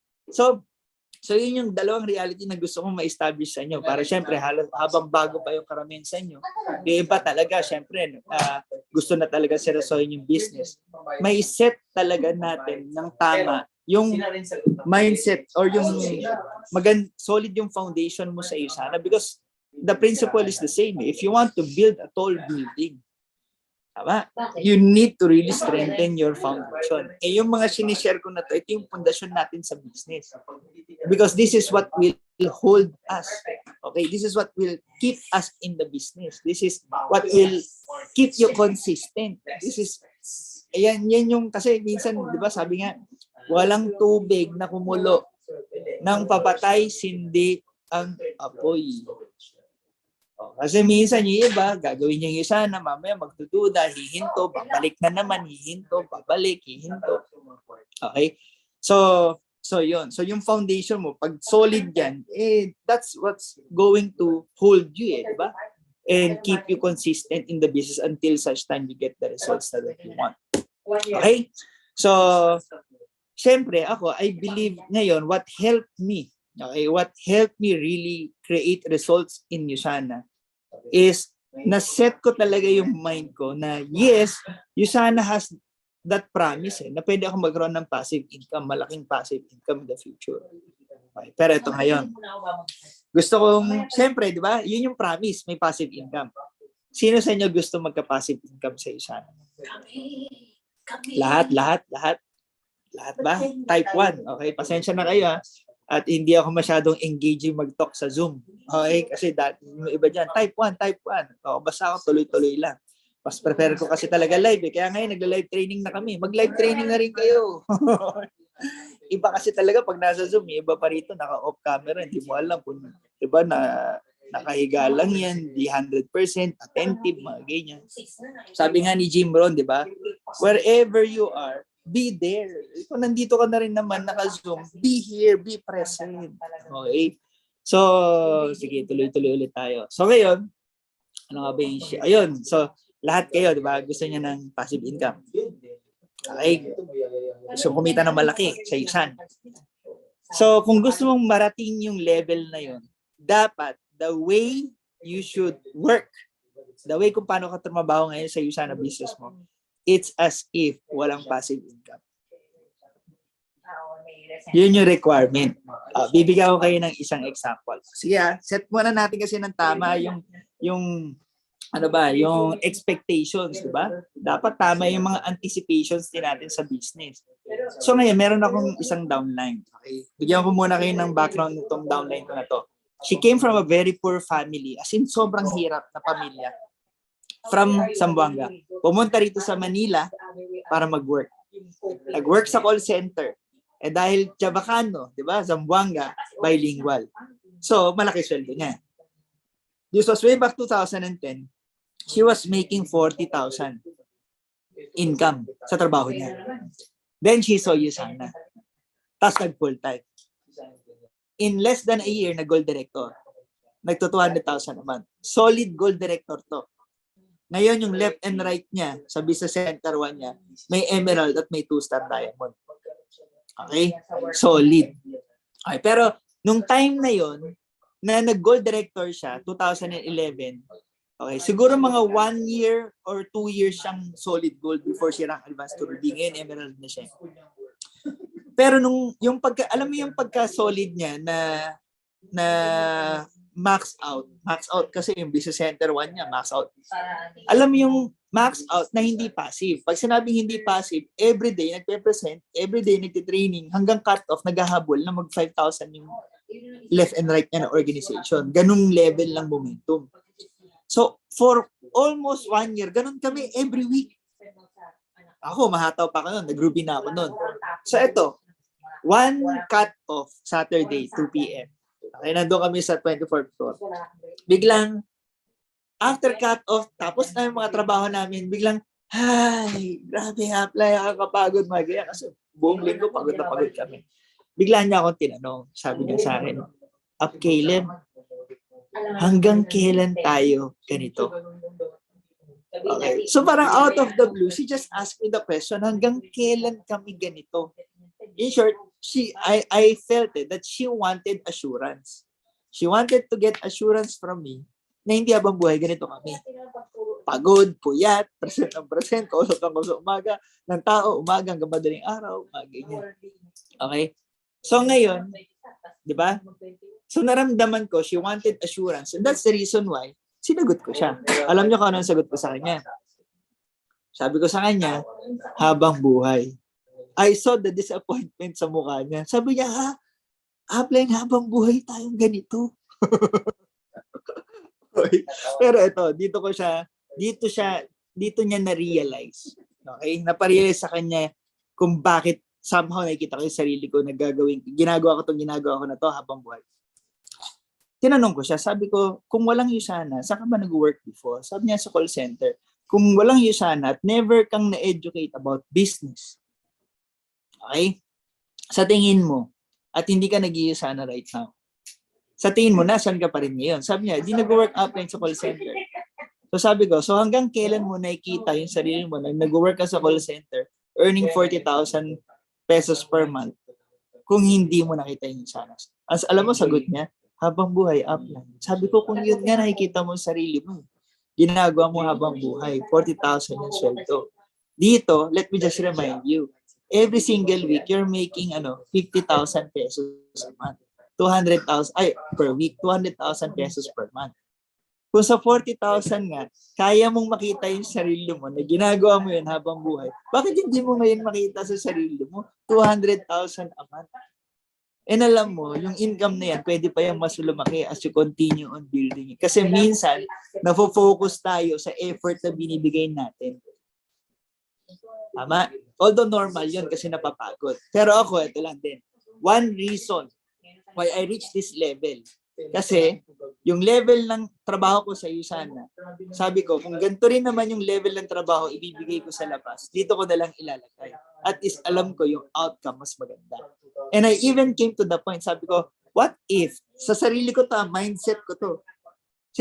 So yun yung dalawang reality na gusto kong ma-establish sa inyo. Para syempre, habang bago pa yung karamihan sa inyo, yung iba talaga, syempre, gusto na talaga seryosohin yung business. May set talaga natin ng tama yung mindset or yung solid yung foundation mo sa iyo sana. Because the principle is the same. If you want to build a tall building, tama? You need to really strengthen your foundation. Eh yung mga sinishare ko na to, ito yung pundasyon natin sa business. Because this is what will hold us. Okay? This is what will keep us in the business. This is what will keep you consistent. This is, yan yung, kasi minsan, di ba, sabi nga, walang tubig na kumulo nang papatay, sindi ang apoy. Kasi minsan yung iba, gagawin niya yung isa na mamaya magdududa, hihinto, babalik na naman, hihinto, babalik, hihinto. Okay? So yun. So yung foundation mo, pag solid yan, that's what's going to hold you, di ba? And keep you consistent in the business until such time you get the results that you want. Okay? So, syempre ako, I believe ngayon, what helped me really create results in Usana is na-set ko talaga yung mind ko na yes, Usana has that promise na pwede ako magkaroon ng passive income, malaking passive income in the future. Okay. Pero ito ngayon, gusto kong, syempre, di ba, yun yung promise, may passive income. Sino sa inyo gusto magka-passive income sa Usana? Lahat ba? Type 1. Okay, pasensya na kayo ha. At hindi ako masyadong engaging mag-talk sa Zoom. Okay, kasi yung iba dyan, type 1. O, basta ako tuloy-tuloy lang. Mas prefer ko kasi talaga live. Kaya ngayon, nagla-live training na kami. Mag-live training na rin kayo. Iba kasi talaga pag nasa Zoom, iba pa rito, naka-off camera. Hindi mo alam kung, iba na nakahiga lang yan, di 100% attentive, mga ganyan. Sabi nga ni Jim Rohn, di ba? Wherever you are, be there. Kung nandito ka na rin naman, naka-Zoom, be here, be present. Okay? So, sige, tuloy-tuloy ulit tayo. So, ngayon, ano nga ba yung ayun, so, lahat kayo, di ba? Gusto niya ng passive income. Okay? So, kumita na malaki sa isan. So, kung gusto mong marating yung level na yun, dapat, the way you should work, the way kung paano ka tumabaho ngayon sa Usana business mo, it's as if walang passive income. Yun yung requirement. Bibigyan ko kayo ng isang example. Sige, set muna natin kasi ng tama yung expectations, di ba? Dapat tama yung mga anticipations din natin sa business. So ngayon, meron akong isang downline. Okay? Bigyan ko muna kayo ng background nitong downline ko na to. She came from a very poor family, as in sobrang hirap na pamilya. From Zamboanga. Pumunta rito sa Manila para mag-work. Nag-work sa call center. Eh dahil Chabacano, di ba? Zamboanga, bilingual. So, malaki sweldo niya. This was way back 2010. She was making 40,000 income sa trabaho niya. Then she saw Usana. Tapos nag-full time. In less than a year, nag-gold director. Nagto 200,000 a month. Solid gold director to. Ngayon, yung left and right niya, sa business center 1 niya, may emerald at may 2-star diamond. Okay? Solid. Okay, pero, nung time na yon na nag-gold director siya, 2011, okay, siguro mga 1 year or 2 years siyang solid gold before siya rank advanced to ruby. Ngayon, emerald na siya. Pero alam mo yung pagka-solid niya na max out kasi yung business center 1 niya, max out. Alam mo yung max out na hindi passive. Pag sinabing hindi passive, everyday nagpe-present, everyday nagte-training, hanggang cut-off, naghahabol na mag 5,000 yung left and right niya na organization. Ganung level lang momentum. So, for almost 1 year, ganun kami every week. Ako, mahataw pa ako nun. Nag-ruby na ako nun. So, ito, 1 cut-off, Saturday, 2 p.m. Okay, nandun kami sa 24th floor. Biglang, after cut-off, tapos na yung mga trabaho namin, biglang, ay, grabe, apply, nakakapagod, magaya. Kasi buong linggo, pagod na pagod kami. bigla niya akong tinanong. Sabi niya sa akin, Up Caleb, hanggang kailan tayo ganito? Okay. So parang out of the blue, she just asked me the question, hanggang kailan kami ganito? In short, I felt it that she wanted assurance. She wanted to get assurance from me na hindi habang buhay ganito kami. Pagod, puyat, present ng present, kausap ng kausap umaga, ng tao, umaga hanggang madaling araw, ganyan. Okay? So ngayon, di ba? So naramdaman ko, she wanted assurance. And that's the reason why sinagot ko siya. Alam niyo kung ano ang sagot ko sa kanya? Sabi ko sa kanya, habang buhay. I saw the disappointment sa mukha niya. Sabi niya, Upline, habang buhay tayong ganito. Pero ito, dito niya na-realize. Okay? Naparealize sa kanya kung bakit somehow nakikita ko yung sarili ko na ginagawa ko na to habang buhay. Tinanong ko siya, sabi ko, kung walang Usana, saan ka ba nag-work before? Sabi niya sa call center, kung walang Usana at never kang na-educate about business, okay? Sa tingin mo, at hindi ka nag-Usana right now, sa tingin mo, nasan ka pa rin ngayon? Sabi niya, di nag-work upline sa call center. So sabi ko, so hanggang kailan mo nakikita yung sarili mo na nag-work ka sa call center, earning 40,000 pesos per month, kung hindi mo nakita yung Usana? Alam mo, sagot niya, habang buhay, upline. Sabi ko, kung yun nga nakikita mo sa sarili mo, ginagawa mo habang buhay, 40,000 yung sweldo. Dito, let me just remind you, every single week, you're making 50,000 pesos a month. 200,000, per week, 200,000 pesos per month. Kung sa 40,000 nga, kaya mong makita yung sarili mo na ginagawa mo yun habang buhay, bakit hindi mo ngayon makita sa sarili mo 200,000 a month? And alam mo, yung income na yan, pwede pa yung mas lumaki as you continue on building it. Kasi minsan, nafo-focus tayo sa effort na binibigay natin. Tama? Although normal yun kasi napapagod. Pero ako, ito lang din. One reason why I reached this level. Kasi, yung level ng trabaho ko sa Usana, sabi ko, kung ganito rin naman yung level ng trabaho ibibigay ko sa labas, dito ko na lang ilalagay. At is alam ko yung outcome mas maganda. And I even came to the point, sabi ko, what if, sa sarili ko to, mindset ko to,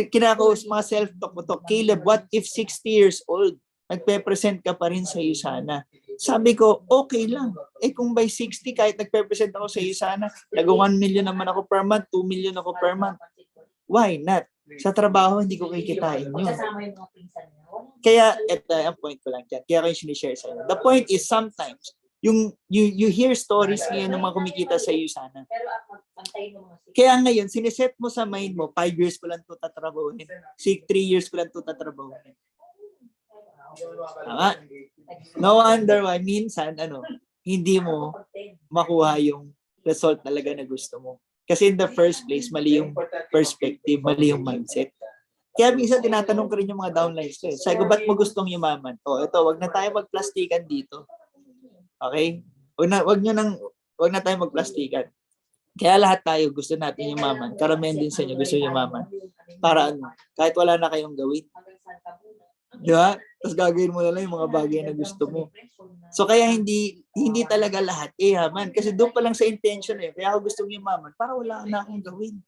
kinakaus mga self-talk mo to, Caleb, what if 60 years old, nagpe-present ka pa rin sa Usana? Sabi ko, okay lang. Kung by 60, kahit nagpe-present ako sa Usana, nag-1 million naman ako per month, 2 million ako per month. Why not? Sa trabaho, hindi ko kikitain yun. Kaya, ito ang point ko lang dyan. Kaya ko yung sinishare sa inyo. The point is, sometimes, you hear stories ngayon ng mga kumikita sa Usana. Kaya ngayon, siniset mo sa mind mo, 5 years ko lang ito tatrabahuhin. 3 years ko lang ito tatrabahuhin. Tama? No wonder why minsan hindi mo makuha yung result talaga na gusto mo. Kasi in the first place, mali yung perspective, mali yung mindset. Kaya minsan tinatanong ko rin yung mga downlines ko. Sabi ko, ba't mo gustong yumaman? Ito, wag na tayo magplastikan dito. Okay? Wag na tayo magplastikan. Kaya lahat tayo gusto natin yumaman. Karamihan din sa inyo gusto yumaman. Para kahit wala na kayong gawin. Di ba? Tapos gagawin mo na lang yung mga bagay na gusto mo. So kaya hindi talaga lahat yaman. Kasi doon pa lang sa intention kaya ako gustong yumaman para wala na akong gawin.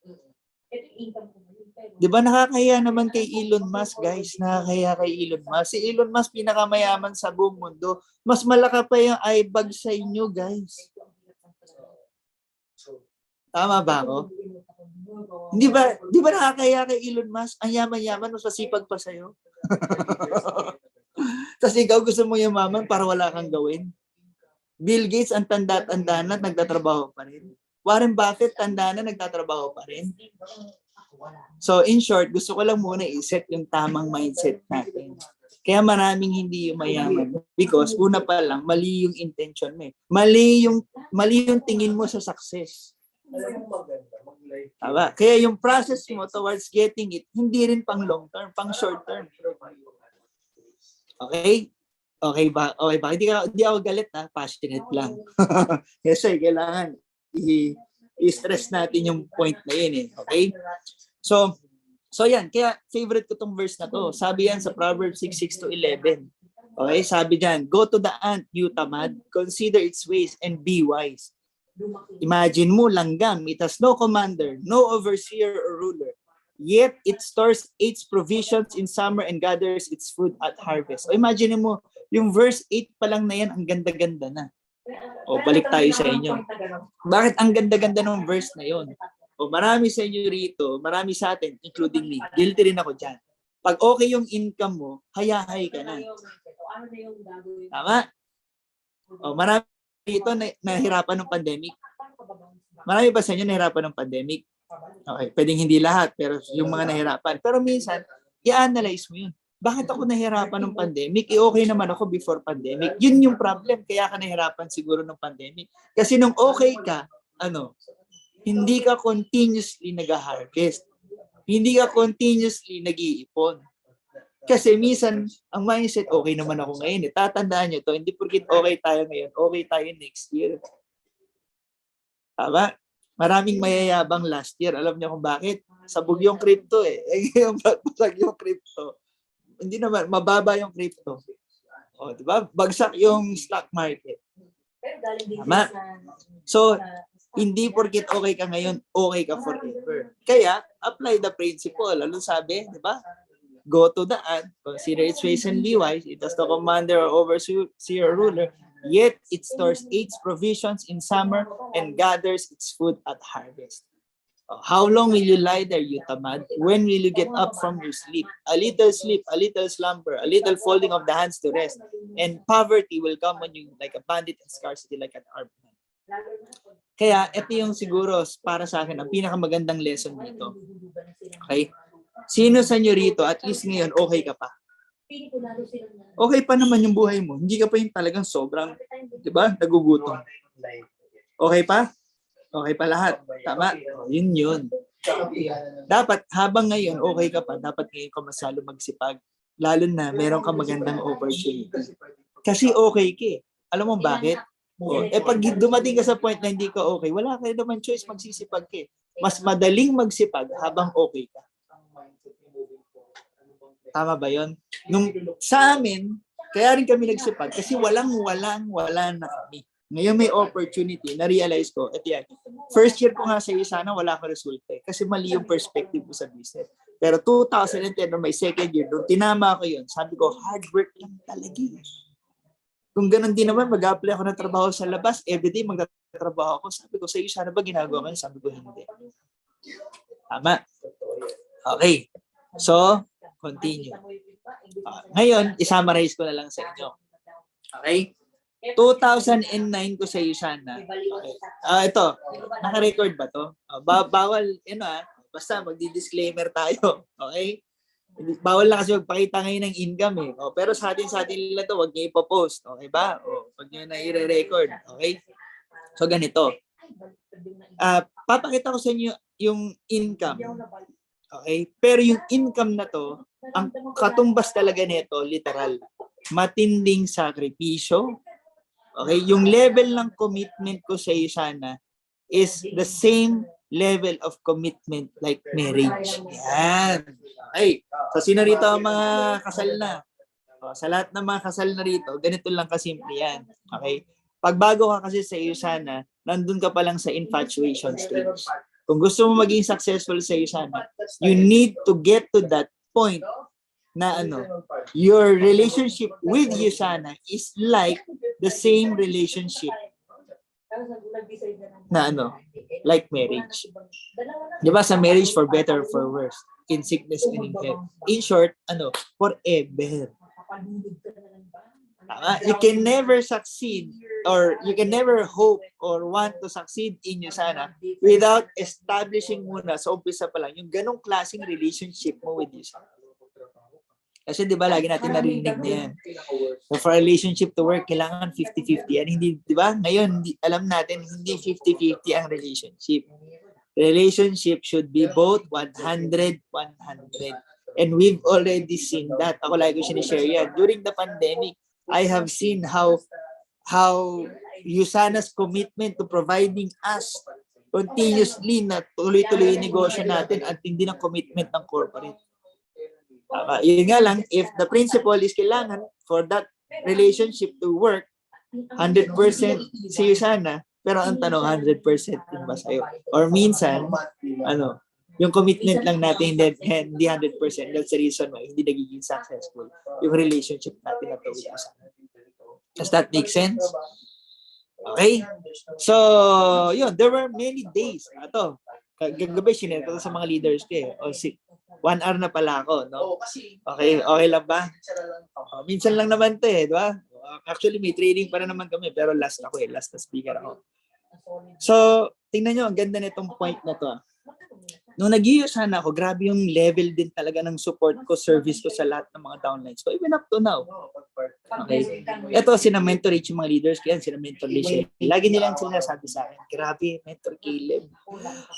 Di ba nakakahiya naman kay Elon Musk, guys? Nakakahiya kay Elon Musk. Si Elon Musk pinakamayaman sa buong mundo. Mas malaki pa yung eyebag sa inyo, guys. Tama ba ako? Di ba nakakahiya kay Elon Musk? Ang yaman-yaman, mas masipag pa sa'yo. Tapos ikaw gusto mo yumaman para wala kang gawin. Bill Gates, ang tanda-tanda na, nagtatrabaho pa rin. Warren Buffett, tanda na, nagtatrabaho pa rin. So in short, gusto ko lang muna i-set yung tamang mindset natin. Kaya maraming hindi mayaman. Because una pa lang, mali yung intention mo. Mali yung tingin mo sa success. Tama? Kaya yung process mo towards getting it, hindi rin pang long term, pang short term. Okay? Okay ba? Hindi ako galit passionate lang. Kasi kailangan i-stress natin yung point na yun Okay? So yan, kaya favorite ko tong verse na to. Sabi yan sa Proverbs 6:6-11. Okay, sabi diyan, go to the ant, you tamad, consider its ways and be wise. Imagine mo, langgam. It has no commander, no overseer or ruler. Yet it stores its provisions in summer and gathers its food at harvest. O imagine mo, yung verse 8 pa lang na yan, ang ganda-ganda na. O balik tayo sa inyo. Bakit ang ganda-ganda ng verse na yon? O marami sa inyo rito, marami sa atin, including me. Guilty rin ako dyan. Pag okay yung income mo, hayahay ka na. Tama? O marami rito na nahirapan ng pandemic. Marami ba sa inyo nahirapan ng pandemic? Okay, pwedeng hindi lahat, pero yung mga nahirapan. Pero minsan, i-analyze mo yun. Bakit ako nahirapan ng pandemic? Okay naman ako before pandemic. Yun yung problem. Kaya ka nahirapan siguro ng pandemic. Kasi nung okay ka, hindi ka continuously nag-harvest. Hindi ka continuously nag-iipon. Kasi minsan, ang mindset, okay naman ako ngayon. Tatandaan nyo to, hindi porkit okay tayo ngayon, okay tayo next year. Tama? Maraming mayayabang last year. Alam niyo kung bakit? Sabog yung crypto eh. Yung bagsak yung crypto. Hindi naman, mababa yung crypto. O, di ba? Bagsak yung stock market. Tama? So, hindi porkit okay ka ngayon, okay ka forever. Kaya, apply the principle. Ano sabi? Di ba? Go to the ant, consider its ways and be wise. It has no commander or overseer or ruler, yet it stores its provisions in summer and gathers its food at harvest. How long will you lie there, you tamad? When will you get up from your sleep? A little sleep, a little slumber, a little folding of the hands to rest, and poverty will come on you like a bandit and scarcity like an armed man. Kaya ito yung siguro para sa akin ang pinakamagandang lesson dito. Okay? Sino sa inyo rito, at least ngayon, okay ka pa? Okay pa naman yung buhay mo. Hindi ka pa yung talagang sobrang, di ba, nagugutom. Okay pa? Okay pa lahat. Tama? Yun yun. Dapat, habang ngayon, okay ka pa, dapat ngayon ka masalo magsipag. Lalo na, meron ka magandang opportunity. Kasi okay ka eh. Alam mo bakit? Pag dumating ka sa point na hindi ka okay, wala ka naman choice, magsisipag ka eh. Mas madaling magsipag habang okay ka. Tama ba yun? Nung sa amin, kaya rin kami nagsipag kasi wala na kami. Ngayon may opportunity, na-realize ko, at yan, first year ko nga sa sana wala akong resulta eh, kasi mali yung perspective ko sa business. Pero 2010, no, my second year, nung tinama ko yun, sabi ko, hard work lang talaga. Kung ganun din naman, mag-apply ako ng trabaho sa labas, everyday magtatrabaho ako. Sabi ko, sa iyo, sana ba ginagawa ko? Sabi ko, hindi. Tama. Okay. So, continue. Ngayon, isummarize ko na lang sa inyo. Okay? 2009 ko sa iyo sana. Okay. Ito, naka-record ba to? Bawal, basta magdi-disclaimer tayo. Okay? Bawal lang kasi magpakita ngayon ng income eh. Pero sa atin nila to, wag niyo ipopost. Okay ba? Wag niyo na i-record. Okay? So, ganito. Papakita ko sa inyo yung income. Okay? Pero yung income na to, ang katumbas talaga nito, literal, matinding sakripisyo. Okay? Yung level ng commitment ko sa iyo sana is the same level of commitment like marriage. Yan. Okay. So, sino rito ang mga kasal na? Sa lahat ng mga kasal na rito, ganito lang kasimple yan. Okay? Pagbago ka kasi sa iyo sana, nandun ka pa lang sa infatuation stage. Kung gusto mo maging successful sa iyo sana, you need to get to that point na your relationship with you sana is like the same relationship na like marriage. Di ba sa marriage, for better or for worse, in sickness and in health. In short, forever. You can never succeed or you can never hope or want to succeed in you sana without establishing muna sa umpisa pa lang yung ganong klaseng relationship mo with you sana. Kasi di ba lagi natin narinig na yan. So for a relationship to work, kailangan 50-50 yan. Hindi, di ba? Ngayon, alam natin, hindi 50-50 ang relationship. Relationship should be both 100-100. And we've already seen that. Ako lagi ko sinishare yan. During the pandemic, I have seen how Yusana's commitment to providing us continuously na tuloy-tuloy yung negosyo natin at hindi ng commitment ng corporate. Yun nga lang, if the principle is kailangan for that relationship to work, 100% si Yusana, pero ang tanong 100% din ba sa'yo? Or minsan, yung commitment lang natin hindi 100%. That's the reason why hindi nagiging successful yung relationship natin na to with us. Does that make sense? Okay? So, yun, there were many days. Ito, gagabi, sinare ko sa mga leaders ko eh. 1 hour na pala ako, no? Okay, okay lang ba? Minsan lang naman to eh, di ba? Actually, may training pa na naman kami, pero last ako eh, last na speaker ako. So, tingnan nyo, ang ganda nitong point na to. Nung nag-iusan ako, grabe yung level din talaga ng support ko, service ko sa lahat ng mga downlines ko, even up to now. Okay. Ito, sina-mentor Rich yung mga leaders ko yan, sina-mentor Rich. Lagi nilang sinasabi sa akin, grabe, mentor Caleb.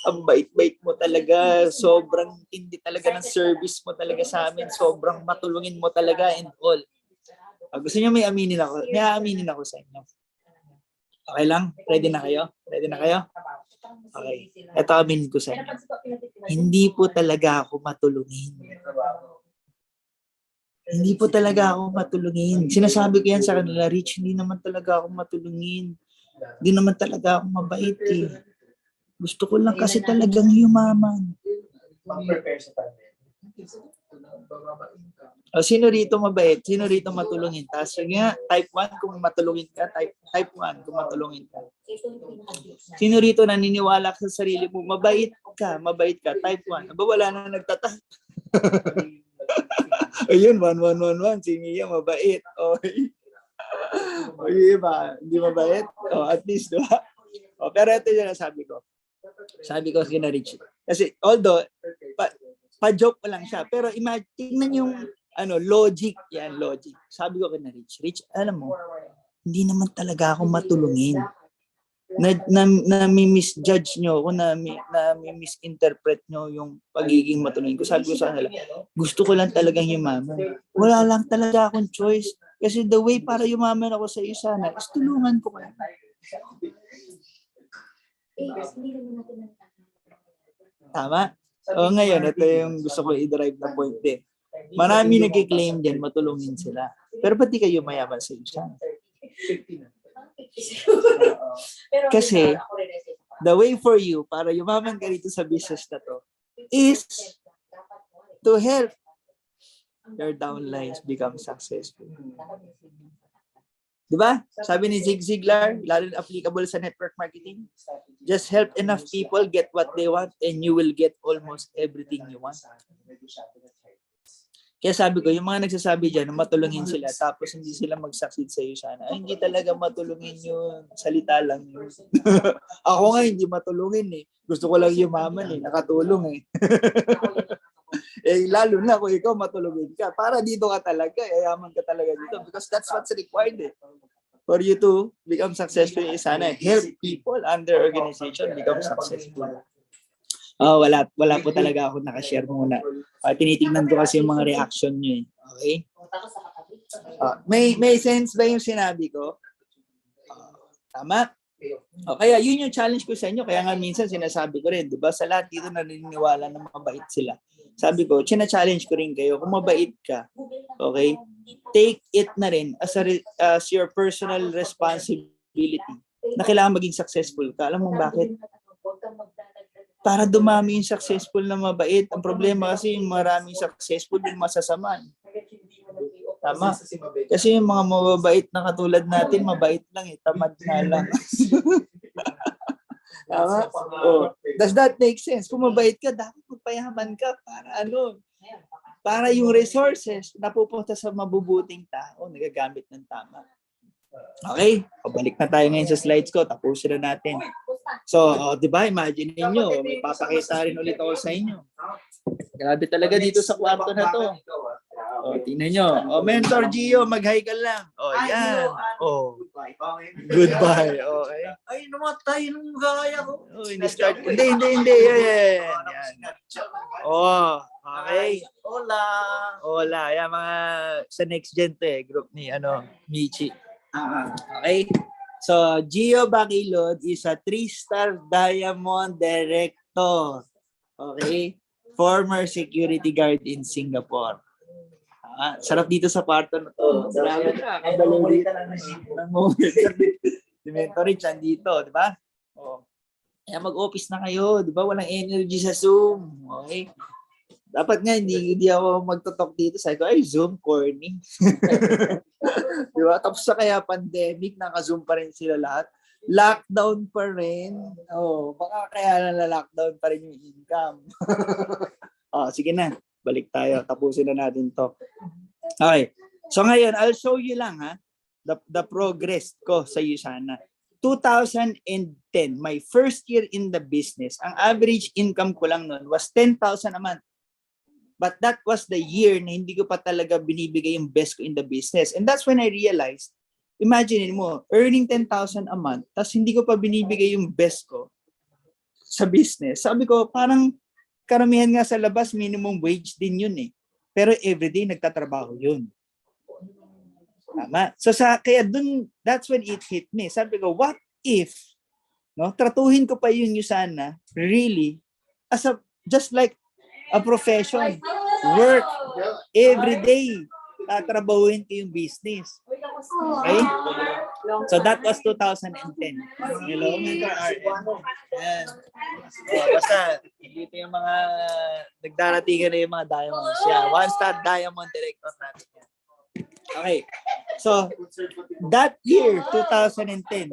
Ang bait-bait mo talaga, sobrang hindi talaga ng service mo talaga sa amin, sobrang matulungin mo talaga and all. Gusto niyo may aminin ako? May aaminin ako sa inyo. Okay lang? Ready na kayo? Ready na kayo? Okay. Ito aminin ko sa inyo. Hindi po talaga ako matulungin. Hindi po talaga ako matulungin. Sinasabi ko yan sa kanila, Rich, hindi naman talaga ako matulungin. Hindi naman talaga ako mabait eh. Gusto ko lang kasi talagang yumaman. Sino rito mabait? Sino rito matulungin? Tapos nga, type 1 kung matulungin ka, type 1 kung matulungin ka. Sino rito naniniwala sa sarili mo? Mabait ka, type 1. Aba, wala na nagtatype. Ayun, 1111, si Mia mabait. Okay. Okay ba? Hindi mabait? At least, diba? Pero ito yung sabi ko. Sabi ko kina Rich. Kasi although, pa-joke pa lang siya. Pero imagine, tingnan yung logic. Yan, logic. Sabi ko kina Rich. Rich, alam mo, hindi naman talaga ako matulungin. Na-misjudge nyo ako, na-misinterpret nyo yung pagiging matulungin ko. Sabi ko sa kanila, gusto ko lang talagang yumaman. Wala lang talaga akong choice. Kasi the way para yumaman ako sa iyo sana is tulungan ko kayo. Tama? O ngayon, ito yung gusto ko i-drive na point din. Marami nag-claim din, matulungin sila. Pero ba't di kayo mayaman sa isa? Kasi, the way for you, para yumaman ka rito sa business na to, is to help your downlines become successful. Diba? Sabi ni Zig Ziglar, lalo applicable sa network marketing, just help enough people get what they want and you will get almost everything you want. Kaya sabi ko, yung mga nagsasabi dyan, matulungin sila tapos hindi sila mag-succeed sa iyo sana. Ay, hindi talaga matulungin yun. Salita lang yun. Ako nga hindi matulungin eh. Gusto ko lang yumaman eh. Nakatulong eh. Lalo na kung ikaw matulungin ka. Para dito ka talaga. Yayaman ka talaga dito. Because that's what's required eh. For you to become successful is sana help people under organization become successful. Wala po talaga ako nakashare muna. Tinitingnan ko kasi yung mga reaction nyo eh. Okay? May sense ba yung sinabi ko? Tama? Kaya yun yung challenge ko sa inyo. Kaya nga minsan sinasabi ko rin, di ba? Sa lahat dito naniniwala na mabait sila. Sabi ko, challenge ko rin kayo. Kung mabait ka, okay? Take it na rin as your personal responsibility na kailangan maging successful ka. Alam mo bakit? Para dumami yung successful na mabait. Ang problema kasi yung maraming successful yung masasama. Tama. Kasi yung mga mababait na katulad natin, mabait lang eh. Tamad na lang. Tama? Does that make sense? Kung mabait ka, dapat magpayaman ka para para yung resources napupunta sa mabubuting tao, nagagamit ng tama. Okay? Balik na tayo ngayon sa slides ko. Tapusin na natin. So, di ba? Imagine niyo, may papakita rin ulit ako sa inyo. Grabe talaga dito sa kwarto na to. Tingnan nyo. Mentor Gio, mag-hi ka lang. Yan. Goodbye. Okay. Ay, namatay nung gaya ko. Hindi-start. Hindi. Yan. Okay. Hola. Yan mga sa next gen to eh. Group ni Michi. Okay. So, Gio Baquilod is a 3-star Diamond Director. Okay? Former security guard in Singapore. Sarap dito sa kwarto na to. Salamat na. Si Mentor Rich nandito, di ba? Oh. Kaya mag-office na kayo, di ba? Walang energy sa Zoom. Okay? Dapat nga, hindi ako magtotalk dito. Sabi ko, ay, Zoom, corny. Di ba? Tapos sa kaya pandemic, naka-Zoom pa rin sila lahat. Lockdown pa rin. Oh, baka kaya na-lockdown pa rin yung income. Oh, sige na. Balik tayo. Tapusin na natin to. Okay. So ngayon, I'll show you lang the progress ko sa USANA. 2010, my first year in the business, ang average income ko lang noon was 10,000 a month. But that was the year na hindi ko pa talaga binibigay yung best ko in the business. And that's when I realized, imagine mo, earning 10,000 a month, tapos hindi ko pa binibigay yung best ko sa business. Sabi ko, parang karamihan nga sa labas, minimum wage din yun eh. Pero everyday nagtatrabaho yun. Tama. So kaya dun, that's when it hit me. Sabi ko, what if, no, tratuhin ko pa yun USANA, really, as just like a profession, work, every day, tatrabahuin ko yung business. Okay? So that was 2010. Hello, Mentor RM. Yan. So, basta, dito yung mga nagdaratingan na yung mga diamonds. Yeah, one-star diamond director natin. Okay. So, that year, 2010,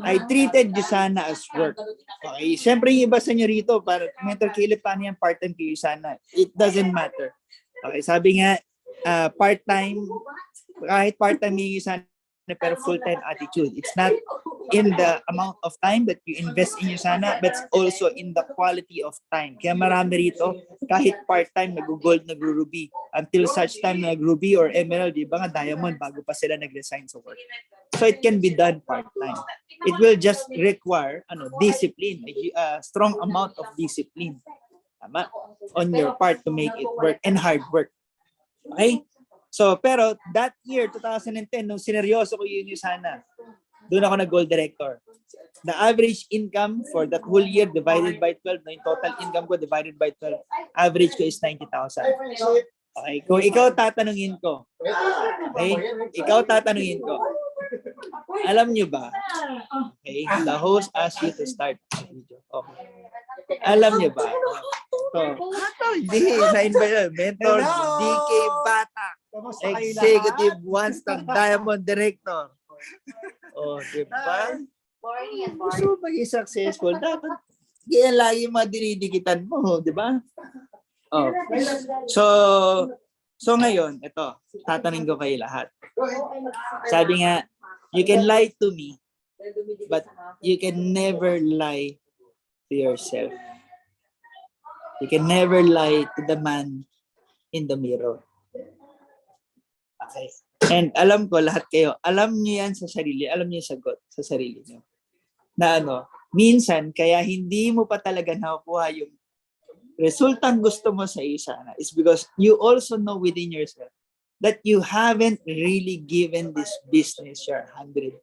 I treated USANA as work. Okay. Siyempre, yung iba sa inyo rito, para Mentor Caleb, paano yung part-time kay USANA? It doesn't matter. Okay. Sabi nga, part-time, kahit part-time yung USANA, pero full-time attitude. It's not in the amount of time that you invest in USANA, but also in the quality of time. Kaya marami rito, kahit part-time, nag-gold, nag-ruby, until such time nag-ruby or emerald, di ba nga diamond, bago pa sila nag-resign sa work. So it can be done part-time. It will just require discipline, a strong amount of discipline, tama, on your part to make it work, and hard work. Okay? So, pero that year, 2010, nung sineryoso ko yun USANA, doon ako nag-gold director. The average income for that whole year divided by 12, no, yung total income ko divided by 12, average ko is 90,000. Okay, kung ikaw tatanungin ko, alam nyo ba, okay, the host asked you to start the video. Okay. Alam nyo ba, hindi, na-invite, Mentor DK Bata, Executive One-Star Diamond Director. Oh, diba? Gusto maging successful, dapat yan lagi mga dinidikitan mo, diba? Oh. So ngayon, ito, tatanungin ko kayo lahat. Sabi nga, you can lie to me, but you can never lie to yourself. You can never lie to the man in the mirror. Okay. And alam ko, lahat kayo, alam niyo yan sa sarili, alam niyo yung sagot sa sarili niyo. Na minsan, kaya hindi mo pa talaga nakukuha yung resultang gusto mo sa USANA is because you also know within yourself that you haven't really given this business your 100%.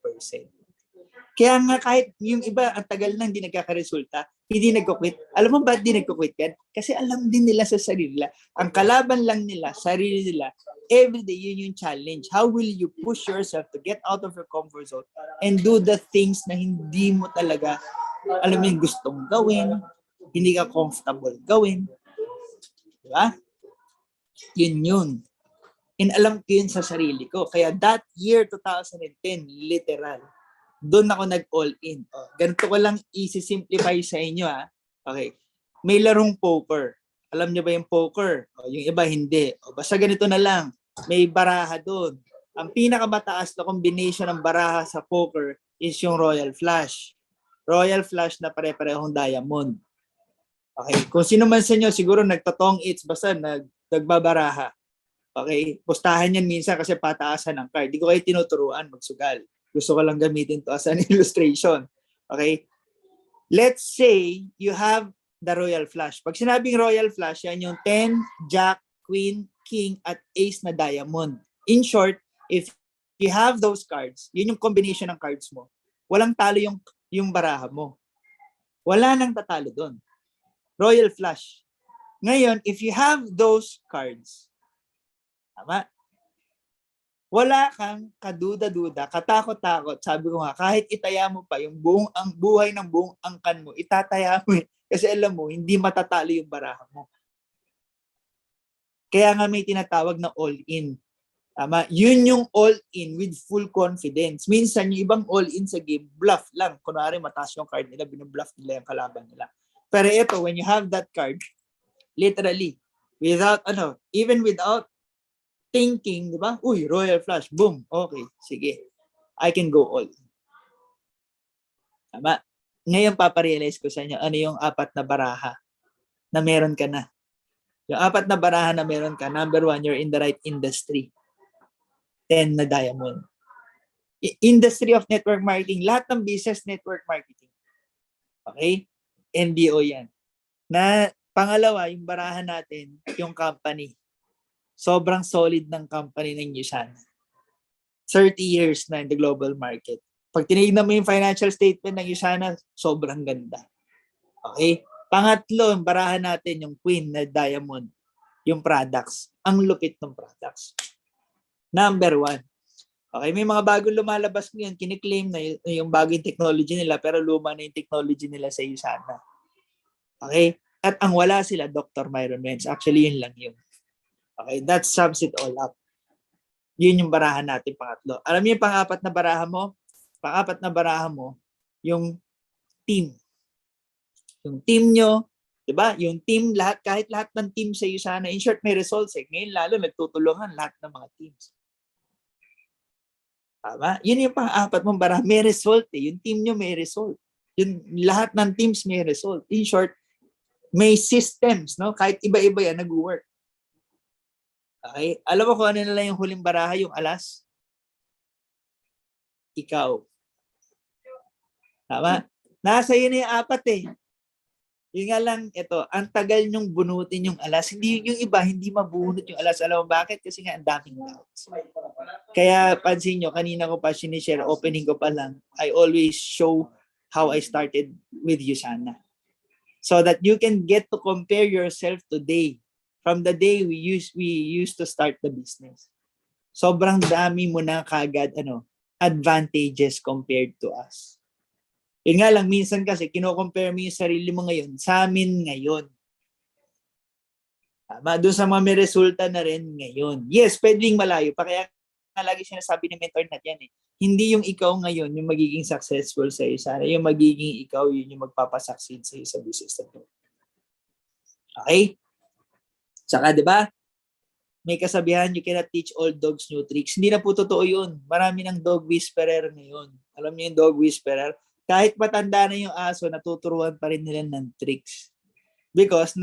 Kaya nga kahit yung iba ang tagal na hindi nagkakaresulta, hindi nagko-quit. Alam mo ba di nagko-quit yan? Kasi alam din nila sa sarili nila. Ang kalaban lang nila, sarili nila, everyday yun yung challenge. How will you push yourself to get out of your comfort zone and do the things na hindi mo talaga, alam mo yung gustong gawin, hindi ka comfortable gawin. Diba? Yun. And alam ko yun sa sarili ko. Kaya that year, 2010, literal, doon ako nag-all in. Ganito ko lang isi-simplify sa inyo. Okay. May larong poker. Alam niyo ba yung poker? Yung iba hindi. Basta ganito na lang. May baraha doon. Ang pinakamataas na combination ng baraha sa poker is yung Royal Flush. Royal Flush na pare-parehong diamond. Okay. Kung sino man sa inyo, siguro nagtotong its, basta nagbabaraha. Okay. Pustahan yan minsan kasi pataasan ng card. Di ko kayo tinuturuan magsugal. Gusto ko lang gamitin to as an illustration. Okay? Let's say you have the Royal Flush. Pag sinabing Royal Flush, yan yung 10, Jack, Queen, King, at Ace na diamond. In short, if you have those cards, yun yung combination ng cards mo. Walang talo yung baraha mo. Wala nang tatalo doon. Royal Flush. Ngayon, if you have those cards, tama? Wala kang kaduda-duda, katakot-takot. Sabi ko nga, kahit itaya mo pa yung ang buhay ng buong angkan mo, itataya mo eh. Kasi alam mo, hindi matatalo yung baraha mo. Kaya nga may tinatawag na all-in. Tama? Yun yung all-in with full confidence. Minsan, yung ibang all-in sa game, bluff lang. Kunwari, mataas yung card nila, binubluff nila yung kalaban nila. Pero ito, when you have that card, literally, even without thinking, di ba? Uy, Royal Flush, boom, okay, sige. I can go all. Tama? Ngayon, paparealize ko sa inyo, ano yung 4 na baraha na meron ka na. Yung 4 na baraha na meron ka, number 1, you're in the right industry. 10 na diamond. Industry of network marketing, lahat ng business network marketing. Okay? NDO yan. Na pangalawa, yung baraha natin, yung company. Sobrang solid ng company ng Yusan. 30 years na in the global market. Pag tinignan mo yung financial statement ng Yusana, sobrang ganda. Okay? Pangatlo, yung barahan natin, yung queen na diamond, yung products. Ang lupit ng products. Number 1. Okay, may mga bagong lumalabas ngayon, kiniklaim na yung bagong technology nila, pero luma na yung technology nila sa Yusana. Okay? At ang wala sila, Dr. Myron Wentz. Actually, yun lang yun. Okay, that sums it all up. Yun yung barahan natin, pangatlo. Alam niyo yung pang-4 na baraha mo? Pang-4 na baraha mo, yung team. Yung team nyo, di ba? Yung team, kahit lahat ng team sa iyo sana, in short, may results eh. Ngayon lalo, nagtutulungan lahat ng mga teams. Tama? Yun yung pang-4 mong baraha. May result eh. Yung team nyo may result. Yung lahat ng teams may result. In short, may systems, no? Kahit iba-iba yan, nag-work. Okay? Alam mo kung ano nila yung huling baraha, yung alas? Ikaw. Tama? Nasa yun na yung 4 eh. Yun nga lang, ito, ang tagal nyong bunutin yung alas. Hindi yung iba, hindi mabunot yung alas. Alam mo bakit? Kasi nga ang daming doubts. Kaya pansin nyo, kanina ko pa sinishare, opening ko pa lang, I always show how I started with Yusana. So that you can get to compare yourself today from the day we used to start the business. Sobrang dami mo na kagad advantages compared to us. Yun nga lang, minsan kasi kino-compare mo yung sarili mo ngayon sa amin ngayon. Tama, doon sa mga may resulta na rin ngayon. Yes, pwedeng malayo pa. Kaya lagi sinasabi ni mentor natin yan eh. Hindi yung ikaw ngayon yung magiging successful sa iyo. Sana yung magiging ikaw, yun yung magpapasucceed sa iyo sa business na to. Okay? Tsaka, di ba? May kasabihan, you cannot teach all dogs new tricks. Hindi na po totoo yun. Marami ng dog whisperer ngayon. Alam niyo yung dog whisperer? Kahit matanda na yung aso, natuturuan pa rin nila ng tricks. Because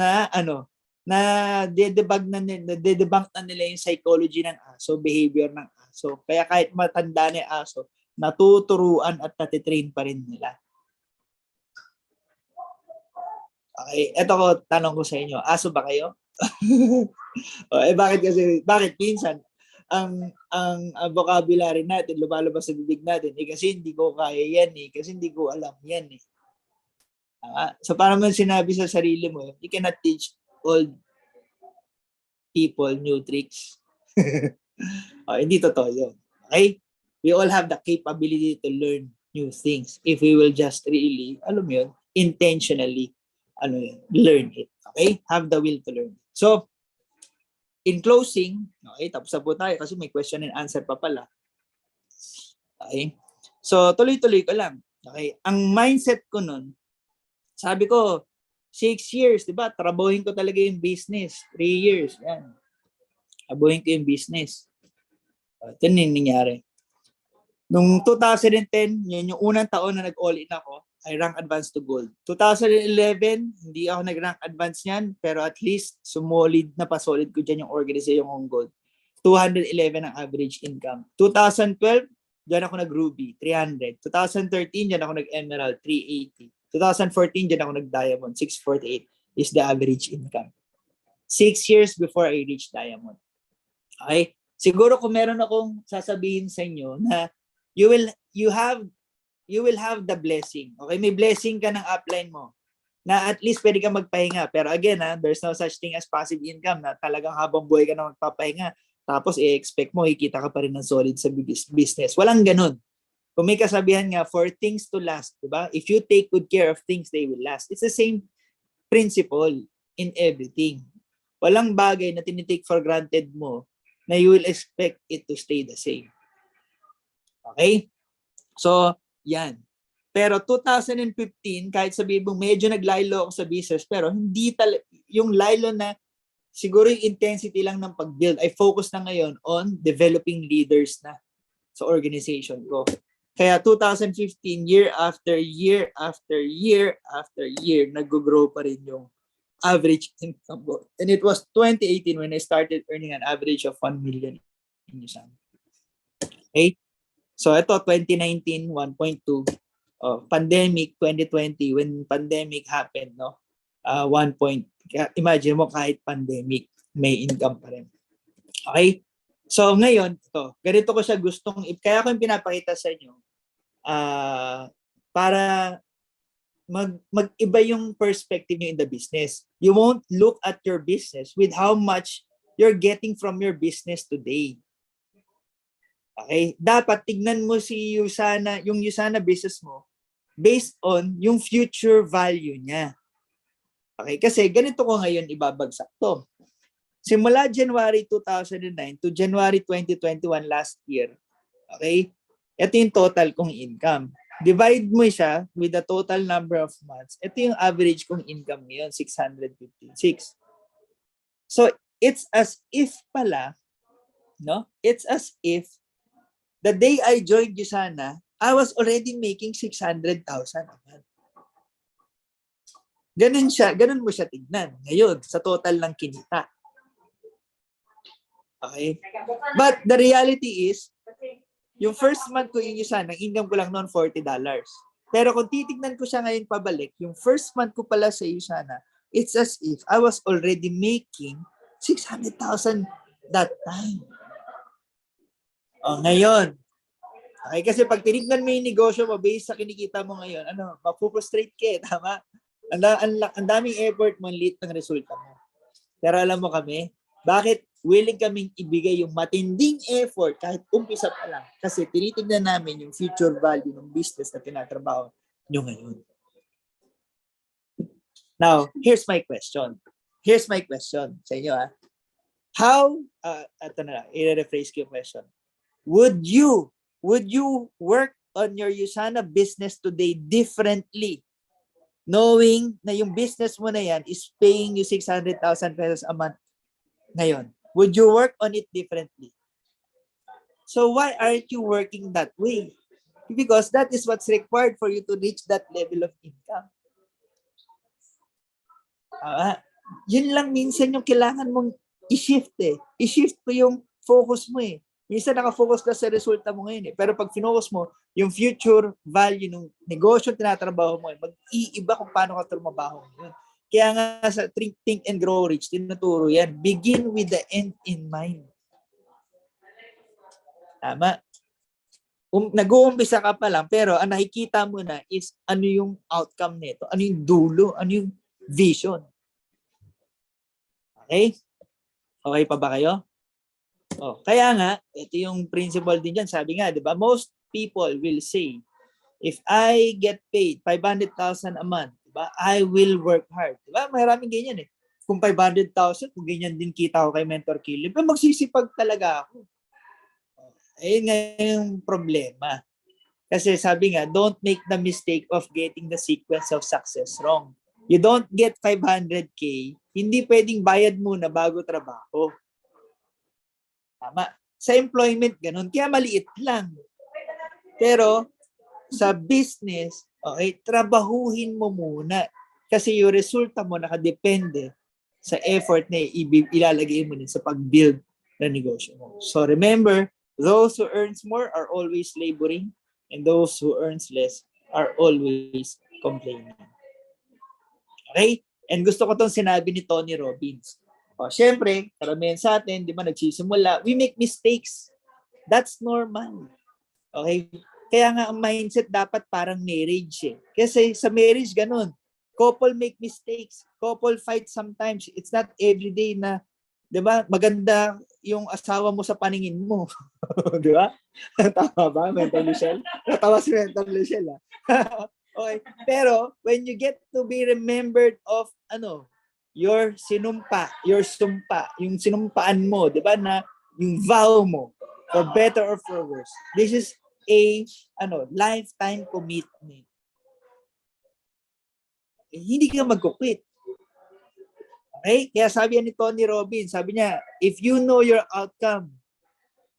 dedebunk na nila yung psychology ng aso, behavior ng aso. Kaya kahit matanda na yung aso, natuturuan at natitrain pa rin nila. Okay, eto ko, tanong ko sa inyo, aso ba kayo? Bakit minsan ang vocabulary natin lumalabas sa bibig natin kasi hindi ko kaya yan kasi hindi ko alam yan so parang man sinabi sa sarili mo, you cannot teach old people new tricks. Hindi totoo yun. Okay, we all have the capability to learn new things if we will just really intentionally learn it. Okay, have the will to learn. So, in closing, okay, tapos na po tayo kasi may question and answer pa pala. Okay, so tuloy-tuloy ko lang. Okay, ang mindset ko nun, sabi ko, 6 years, di ba? Trabahin ko talaga yung business. 3 years, yan. Trabahin ko yung business. Ito na yung nangyari. Noong 2010, yun yung unang taon na nag-all-in ako, I rank advance to gold. 2011, hindi ako nag-rank advance niyan, pero at least sumolid na pasolid ko dyan yung organization ng gold. 211 ang average income. 2012, dyan ako nag-ruby, 300. 2013, dyan ako nag-emerald, 380. 2014, dyan ako nag-diamond, 648 is the average income. 6 years before I reached diamond. Okay? Siguro kung meron akong sasabihin sa inyo na you will have the blessing. Okay, may blessing ka ng upline mo na at least pwede ka magpahinga. Pero again, there's no such thing as passive income na talagang habang buhay ka na magpapahinga. Tapos i-expect mo, ikita ka pa rin ng solid sa business. Walang ganun. Kung may kasabihan nga, for things to last, diba? If you take good care of things, they will last. It's the same principle in everything. Walang bagay na tinitake for granted mo na you will expect it to stay the same. Okay? So, yan. Pero 2015, kahit sabihin mo medyo naglaylo ako sa business, pero hindi yung laylo na siguro yung intensity lang ng pag-build, I focus na ngayon on developing leaders na sa organization ko. Kaya 2015, year after year after year after year, nag-grow pa rin yung average income ko. And it was 2018 when I started earning an average of 1 million in Yusan. Okay? So ito, 2019, 1.2. Pandemic, 2020, when pandemic happened, no? 1 point. Imagine mo kahit pandemic, may income pa rin. Okay? So ngayon, ito, ganito ko siya gustong, kaya ko yung pinapakita sa inyo, para mag-iba yung perspective niyo in the business. You won't look at your business with how much you're getting from your business today. Okay? Dapat tignan mo si Yusana, yung Yusana business mo based on yung future value niya. Okay? Kasi ganito ko ngayon ibabagsak to. Simula January 2009 to January 2021 last year, okay? Ito yung total kong income. Divide mo siya with the total number of months. Ito yung average kong income ngayon, 656. So, it's as if pala, no? It's as if the day I joined Yusana, I was already making 600,000 a month. Ganun mo siya tignan. Ngayon, sa total ng kinita. Okay? But the reality is, yung first month ko yung Yusana, income ko lang noon $40. Pero kung titignan ko siya ngayon pabalik, yung first month ko pala sa Yusana, it's as if I was already making 600,000 that time. Ngayon, okay, kasi pag tinignan mo yung negosyo mo based sa kinikita mo ngayon, mapuprostrate ka, tama? Ang daming effort mo, ang liit ng resulta mo. Pero alam mo kami, bakit willing kaming ibigay yung matinding effort kahit umpisa pa lang? Kasi tinitignan namin yung future value ng business na tinatrabaho nyo ngayon. Now, here's my question. Here's my question sa inyo. I-rephrase ko yung question. Would you work on your Yusana business today differently, knowing na yung business mo na yan is paying you 600,000 pesos a month ngayon? Would you work on it differently? So why aren't you working that way? Because that is what's required for you to reach that level of income. Yun lang minsan yung kailangan mong i-shift eh. I-shift mo yung focus mo eh. Minsan nakafocus ka sa resulta mo ngayon eh. Pero pag finocus mo, yung future value ng negosyo tinatrabaho mo, mag-iiba kung paano ka trabaho ngayon. Kaya nga sa Think and Grow Rich, tinuturo yan. Begin with the end in mind. Tama? Nag-uumpisa ka pa lang, pero ang nakikita mo na is ano yung outcome nito, ano yung dulo, ano yung vision. Okay? Okay pa ba kayo? Kaya nga, ito yung principle din dyan. Sabi nga, di ba, most people will say, if I get paid 500,000 a month, diba, I will work hard. Diba? Maraming ganyan eh. Kung 500,000, kung ganyan din kita ko kay Mentor Killian, pero magsisipag talaga ako. Ayun nga yung problema. Kasi sabi nga, don't make the mistake of getting the sequence of success wrong. You don't get 500K, hindi pwedeng bayad muna bago trabaho. Tama. Sa employment, ganun. Kaya maliit lang. Pero sa business, okay, trabahuhin mo muna. Kasi yung resulta mo nakadepende sa effort na ilalagay mo din sa pag-build na negosyo mo. So remember, those who earns more are always laboring, and those who earns less are always complaining. Okay? And gusto ko itong sinabi ni Tony Robbins. Siyempre, karamihan sa atin, di ba, nagsisimula, we make mistakes. That's normal. Okay? Kaya nga ang mindset dapat parang marriage eh. Kasi sa marriage, ganun. Couple make mistakes. Couple fight sometimes. It's not everyday na, di ba, maganda yung asawa mo sa paningin mo. Di ba? Tama ba, Mentor Michelle? Natawa si Mentor Michelle. Okay. Pero, when you get to be remembered of, your sumpa, yung sinumpaan mo, di ba, na yung vow mo, for better or for worse. This is a, lifetime commitment. Hindi ka magkukwit. Okay? Kaya sabi ni Tony Robbins, sabi niya, if you know your outcome,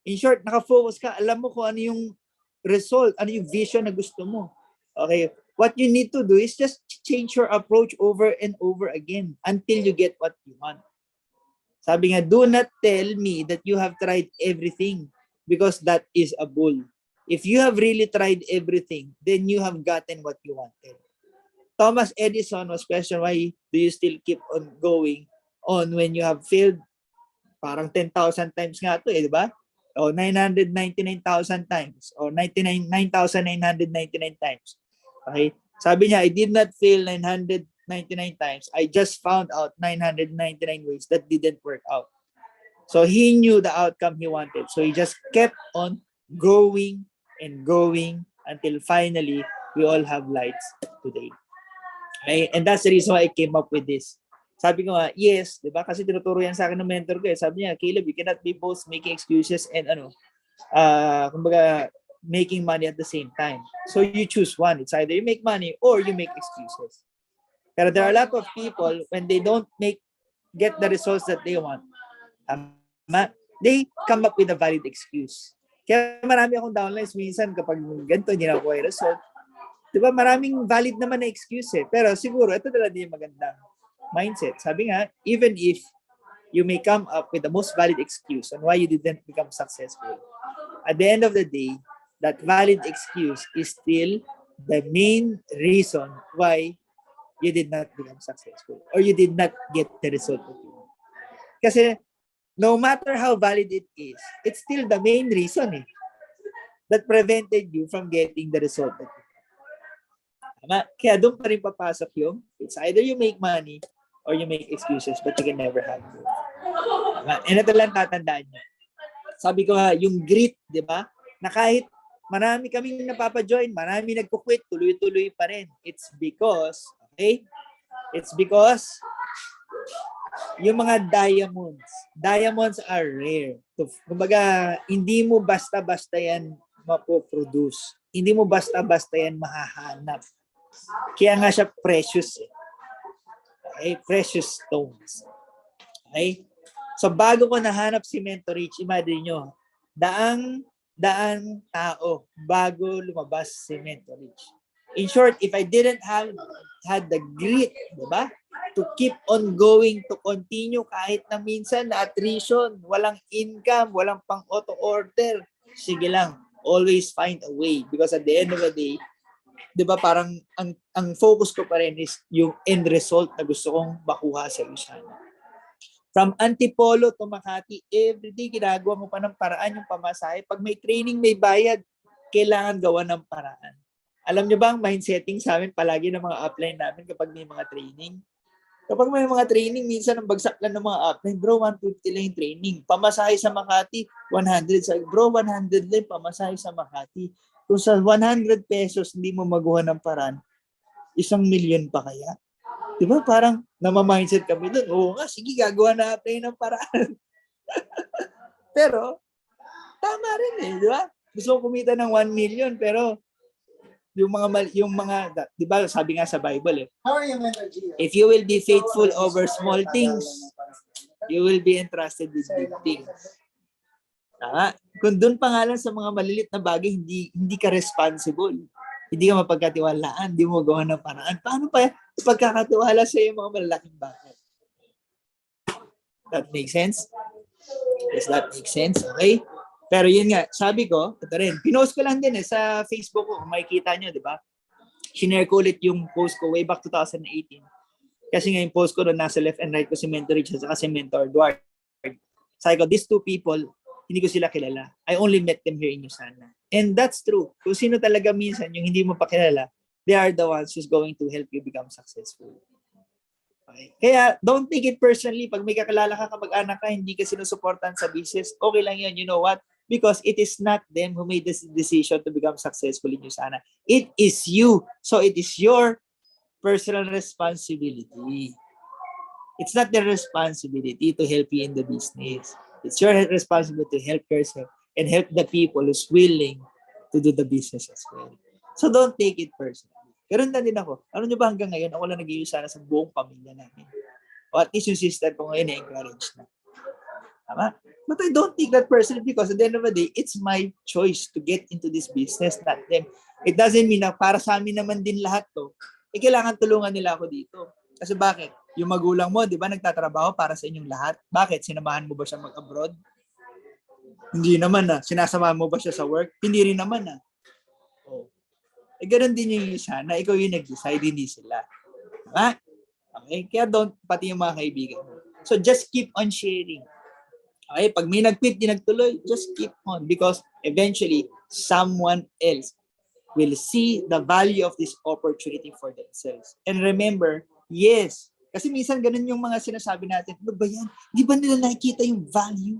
in short, nakafocus ka, alam mo kung ano yung result, ano yung vision na gusto mo. Okay? What you need to do is just change your approach over and over again until you get what you want. Sabi nga, do not tell me that you have tried everything because that is a bull. If you have really tried everything, then you have gotten what you wanted. Thomas Edison was questioned, why do you still keep on going on when you have failed? Parang 10,000 times nga ito di ba? O 999,000 times o 9,999 times. Okay? Sabi niya, I did not fail 999 times. I just found out 999 ways that didn't work out. So he knew the outcome he wanted. So he just kept on going and going until finally we all have lights today. Okay? And that's the reason why I came up with this. Sabi ko nga, yes, di ba? Kasi tinuturo yan sa akin ng mentor ko. Sabi niya, Caleb, you cannot be both making excuses and kumbaga, making money at the same time. So you choose one. It's either you make money or you make excuses. Pero there are a lot of people, when they don't get the results that they want, they come up with a valid excuse. Kaya marami akong downlines minsan kapag ganito, hindi na ako ay result. Diba, maraming valid naman na excuse Pero siguro, ito talaga yung magandang mindset. Sabi nga, even if you may come up with the most valid excuse on why you didn't become successful, at the end of the day, that valid excuse is still the main reason why you did not become successful or you did not get the result that you want. Kasi no matter how valid it is, it's still the main reason that prevented you from getting the result that you want. Kaya doon pa rin papasok yung, it's either you make money or you make excuses, but you can never have both. And ito lang tatandaan nyo. Sabi ko nga, yung grit, di ba? Na kahit marami kaming napapajoin, marami nagkukwit, tuloy-tuloy pa rin. It's because yung mga diamonds are rare. Kumbaga, hindi mo basta-basta yan mapoproduce. Hindi mo basta-basta yan mahahanap. Kaya nga siya precious. Okay? Precious stones. Okay? So bago ko nahanap si Mentor Rich, imagine nyo, daang tao bago lumabas si Mentor Rich. In short, if I didn't have had the grit, diba? To keep on going, to continue kahit na minsan na attrition, walang income, walang pang auto order, sige lang, always find a way. Because at the end of the day, di ba parang ang focus ko pa rin is yung end result na gusto kong makuha sa iyo sana. From Antipolo to Makati, everyday ginagawa mo pa ng paraan yung pamasahe. Pag may training, may bayad, kailangan gawa ng paraan. Alam niyo ba ang mindsetting sa amin palagi ng mga upline namin kapag may mga training? Kapag may mga training, minsan ang bagsak lang ng mga upline, bro, 150 lang yung training. Pamasahe sa Makati, 100. Bro, 100 lang pamasahe sa Makati. Kung sa 100 pesos hindi mo magawa ng paraan, 1,000,000 pa kaya? Diba parang namamindset kami doon, oo nga, sige, gagawa na tayo ng paraan. Pero, tama rin di ba? Gusto ko kumita ng 1 million, pero yung mga, di ba sabi nga sa Bible if you will be faithful over small things, you will be entrusted with big things. Kung doon pa nga lang sa mga malilit na bagay, hindi ka responsible. Hindi ka mapagkatiwalaan, hindi mo gawa ng paraan. Paano pa pagkakatiwala sa iyo mga malalaking bagay? That makes sense? Does that make sense? Okay? Pero yun nga, sabi ko, ito rin, pinost ko lang din sa Facebook ko, kung makikita nyo, di ba? Shinare ko ulit yung post ko way back 2018. Kasi nga yung post ko doon, nasa left and right ko si Mentor Rich at si Mentor Edward. Sabi ko, these two people, hindi ko sila kilala. I only met them here in Usana. And that's true. Kung sino talaga minsan yung hindi mo pa kilala, they are the ones who's going to help you become successful. Okay? Kaya, don't take it personally. Pag may kakilala ka, kapag-anak ka, hindi ka sinusuportan sa business, okay lang yun. You know what? Because it is not them who made this decision to become successful in USANA. It is you. So, it is your personal responsibility. It's not their responsibility to help you in the business. It's your responsibility to help yourself and help the people who's willing to do the business as well. So don't take it personally. Ganun na din ako. Ano nyo ba hanggang ngayon, ako lang nag-iusana sa buong pamilya namin. O at least yung sister ko ngayon na-encourage na. Tama? But I don't take that personally because at the end of the day, it's my choice to get into this business, not them. It doesn't mean na para sa amin naman din lahat to, kailangan tulungan nila ako dito. Kasi bakit? Yung magulang mo, di ba, nagtatrabaho para sa inyong lahat? Bakit? Sinamahan mo ba siya mag-abroad? Hindi naman na. Sinasamahan mo ba siya sa work? Hindi rin naman na. Oh. Ganun din yung isa na ikaw yung nag-decide, hindi sila. Diba? Okay? Kaya pati yung mga kaibigan mo. So just keep on sharing. Okay? Pag may nag-quit, di nagtuloy, just keep on because eventually, someone else will see the value of this opportunity for themselves. And remember, yes, kasi minsan ganun yung mga sinasabi natin, ano ba yan? Di ba nila nakikita yung value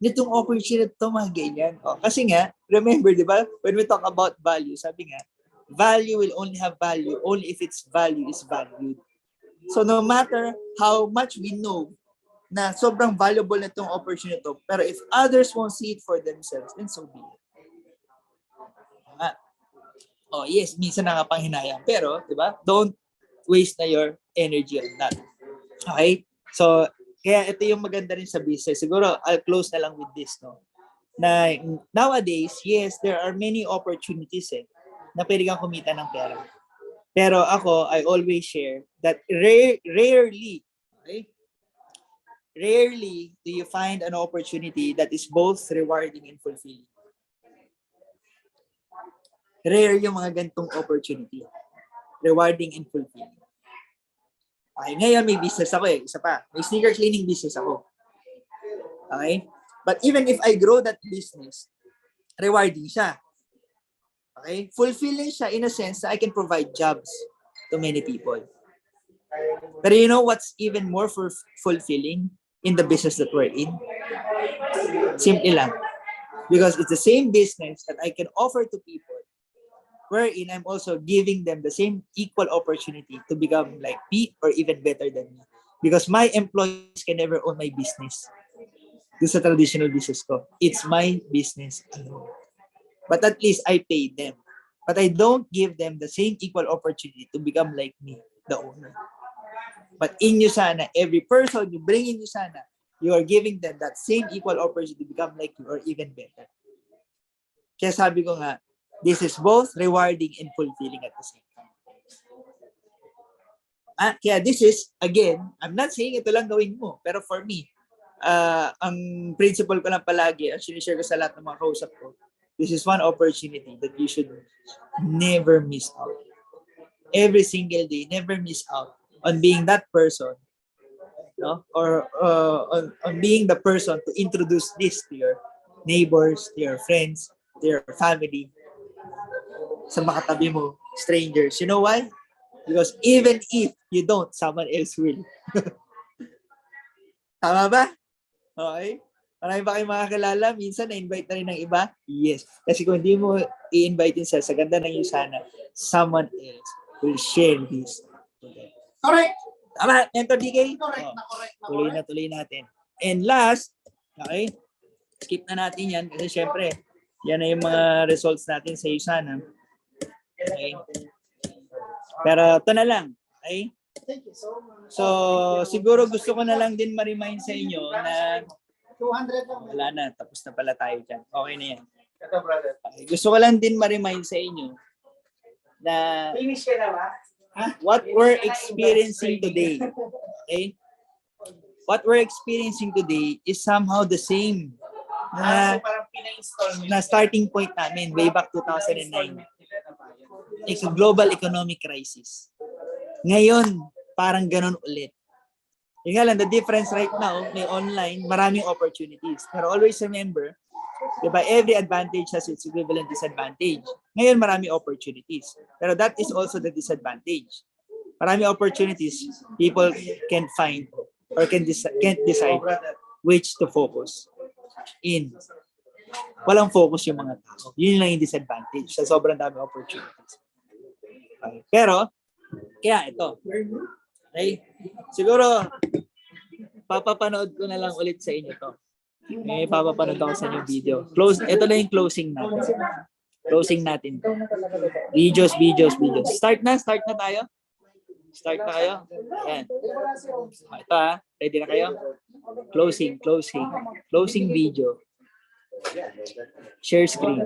nitong opportunity to, mga ganyan? O, kasi nga, remember, di ba, when we talk about value, sabi nga, value will only have value only if its value is valued. So no matter how much we know na sobrang valuable na itong opportunity to, pero if others won't see it for themselves, then so be it. Oh, yes, minsan nakapanghinayang. Pero, di ba, don't waste na your energy on that. Okay? So, kaya ito yung maganda rin sa business. Siguro, I'll close na lang with this, no? Na nowadays, yes, there are many opportunities na pwede kang kumita ng pera. Pero ako, I always share that rarely, okay? Rarely do you find an opportunity that is both rewarding and fulfilling. Rare yung mga gantong opportunity. Rewarding and fulfilling. Okay, ngayon may business ako isa pa. May sneaker cleaning business ako. Okay? But even if I grow that business, rewarding siya. Okay? Fulfilling siya in a sense that I can provide jobs to many people. But you know what's even more fulfilling in the business that we're in? Simple lang. Because it's the same business that I can offer to people wherein I'm also giving them the same equal opportunity to become like me or even better than me. Because my employees can never own my business. This is a traditional business ko. It's my business alone. But at least I pay them. But I don't give them the same equal opportunity to become like me, the owner. But in USANA, every person you bring in USANA, you are giving them that same equal opportunity to become like you or even better. Kaya sabi ko nga, this is both rewarding and fulfilling at the same time. Kaya this is, again, I'm not saying ito lang gawin mo, pero for me, ang principle ko lang palagi, ang sinishare ko sa lahat ng mga kausap ko, this is one opportunity that you should never miss out. Every single day, never miss out on being that person, no? Or on being the person to introduce this to your neighbors, to your friends, to your family, sa makatabi mo, strangers. You know why? Because even if you don't, someone else will. Tama ba? Okay? Marami ba kayong mga kilala? Minsan na-invite na rin ng iba? Yes. Kasi kung hindi mo i-invite yun sa ganda ng USANA, someone else will share this to them. Correct. Tama, Mentor DK? Correct na correct. Tuloy natin. And last, okay, skip na natin yan kasi syempre, yan na yung mga results natin sa USANA. Okay. Pero ito na lang. Okay? So, siguro gusto ko na lang din ma-remind sa inyo na 200 lang. wala na. Tapos na pala tayo dyan. Okay na yan. Okay. Gusto ko lang din ma-remind sa inyo na Finish ka na ba? what we're experiencing today, okay? What we're experiencing today is somehow the same na starting point namin way back 2009. It's a global economic crisis. Ngayon, parang ganun ulit. Yung nga lang, the difference right now, may online, maraming opportunities. Pero always remember, diba, every advantage has its equivalent disadvantage. Ngayon, maraming opportunities. Pero that is also the disadvantage. Marami opportunities people can find or can't decide which to focus in. Walang focus yung mga tao. Yun lang yung disadvantage sa sobrang dami opportunities. Okay. Pero, kaya ito. Okay? Siguro, papapanood ko na lang ulit sa inyo to. May papapanood ako sa inyo video. Ito na yung closing natin. Closing natin. Videos. Start na tayo. Start na kayo. Ayan. Ito ready na kayo? Closing video. Share screen.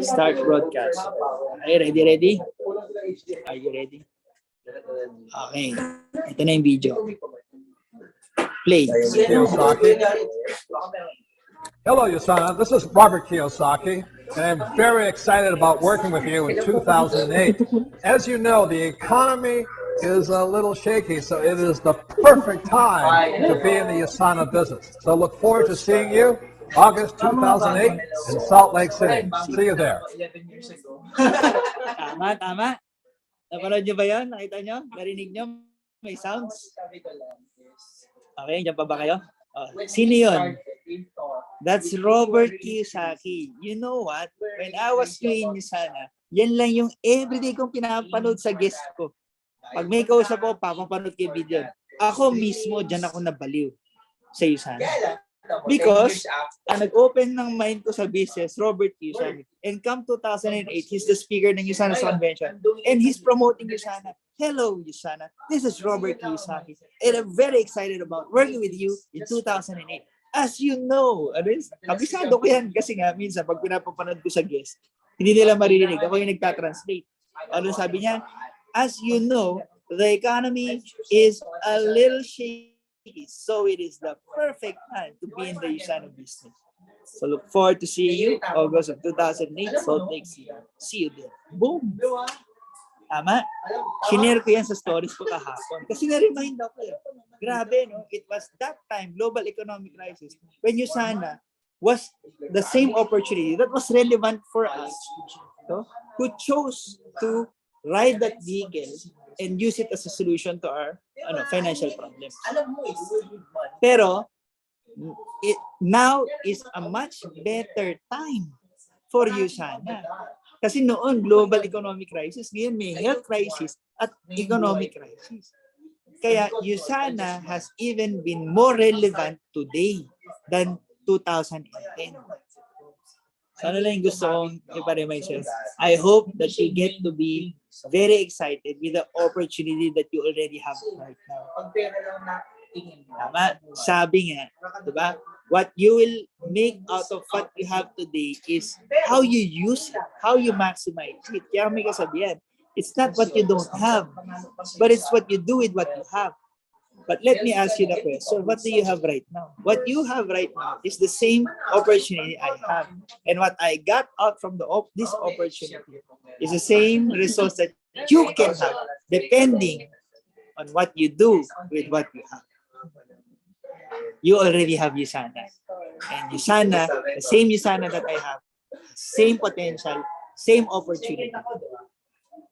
Start broadcast. Okay, ready? Are you ready? Okay. Ito na yung video. Play. Kiyosaki. Hello, Yusana. This is Robert Kiyosaki, and I'm very excited about working with you in 2008. As you know, the economy is a little shaky, so it is the perfect time to be in the Yusana business. So look forward to seeing you August 2008 in Salt Lake City. See you there. Tama. Napanood nyo ba yun? Nakita nyo? Narinig nyo? May sounds? Okay, dyan pa ba kayo? Sino yun? That's Robert Kiyosaki. You know what? When I was doing Yusana, yan lang yung everyday kong pinapanood sa guest ko. Pag may kausap ko, papapanood ko yung video. Ako mismo, dyan ako nabaliw sa Yusana. Because, nag-open ng mind ko sa business, Robert Kiyosaki. And come 2008, he's the speaker ng Yusana's convention. And he's promoting Yusana. Hello, Yusana. This is Robert Kiyosaki. And I'm very excited about working with you in 2008. As you know, kabisado ko yan kasi nga minsan pag pinapapanood ko sa guest, hindi nila maririnig. Ako yung nagtatranslate. Ano sabi niya? As you know, the economy is a little shaky. So it is the perfect time to be in the Yusana business. So look forward to seeing you August of 2008, Salt Lake City. See you there. Boom! Tama? Shinare ko yan sa stories ko kahapon. Kasi na-remind ako Grabe, no? It was that time, global economic crisis, when Yusana was the same opportunity that was relevant for us, no? Who chose to ride that vehicle and use it as a solution to our financial problems. Pero now is a much better time for Yusana. Kasi noon, global economic crisis, ngayon may health crisis at economic crisis. Kaya Yusana has even been more relevant today than 2010. So ano lang yung gusto kong iparemind sa'yo? I hope that you get to be very excited with the opportunity that you already have right now. Tama? Sabi nga, diba? What you will make out of what you have today is how you use it, how you maximize it. Kaya may kasabihan, it's not what you don't have, but it's what you do with what you have. But let me ask you the question, what do you have right now? What you have right now is the same opportunity I have. And what I got out from this opportunity is the same results that you can have, depending on what you do with what you have. You already have Yusana. And Yusana, the same Yusana that I have, same potential, same opportunity.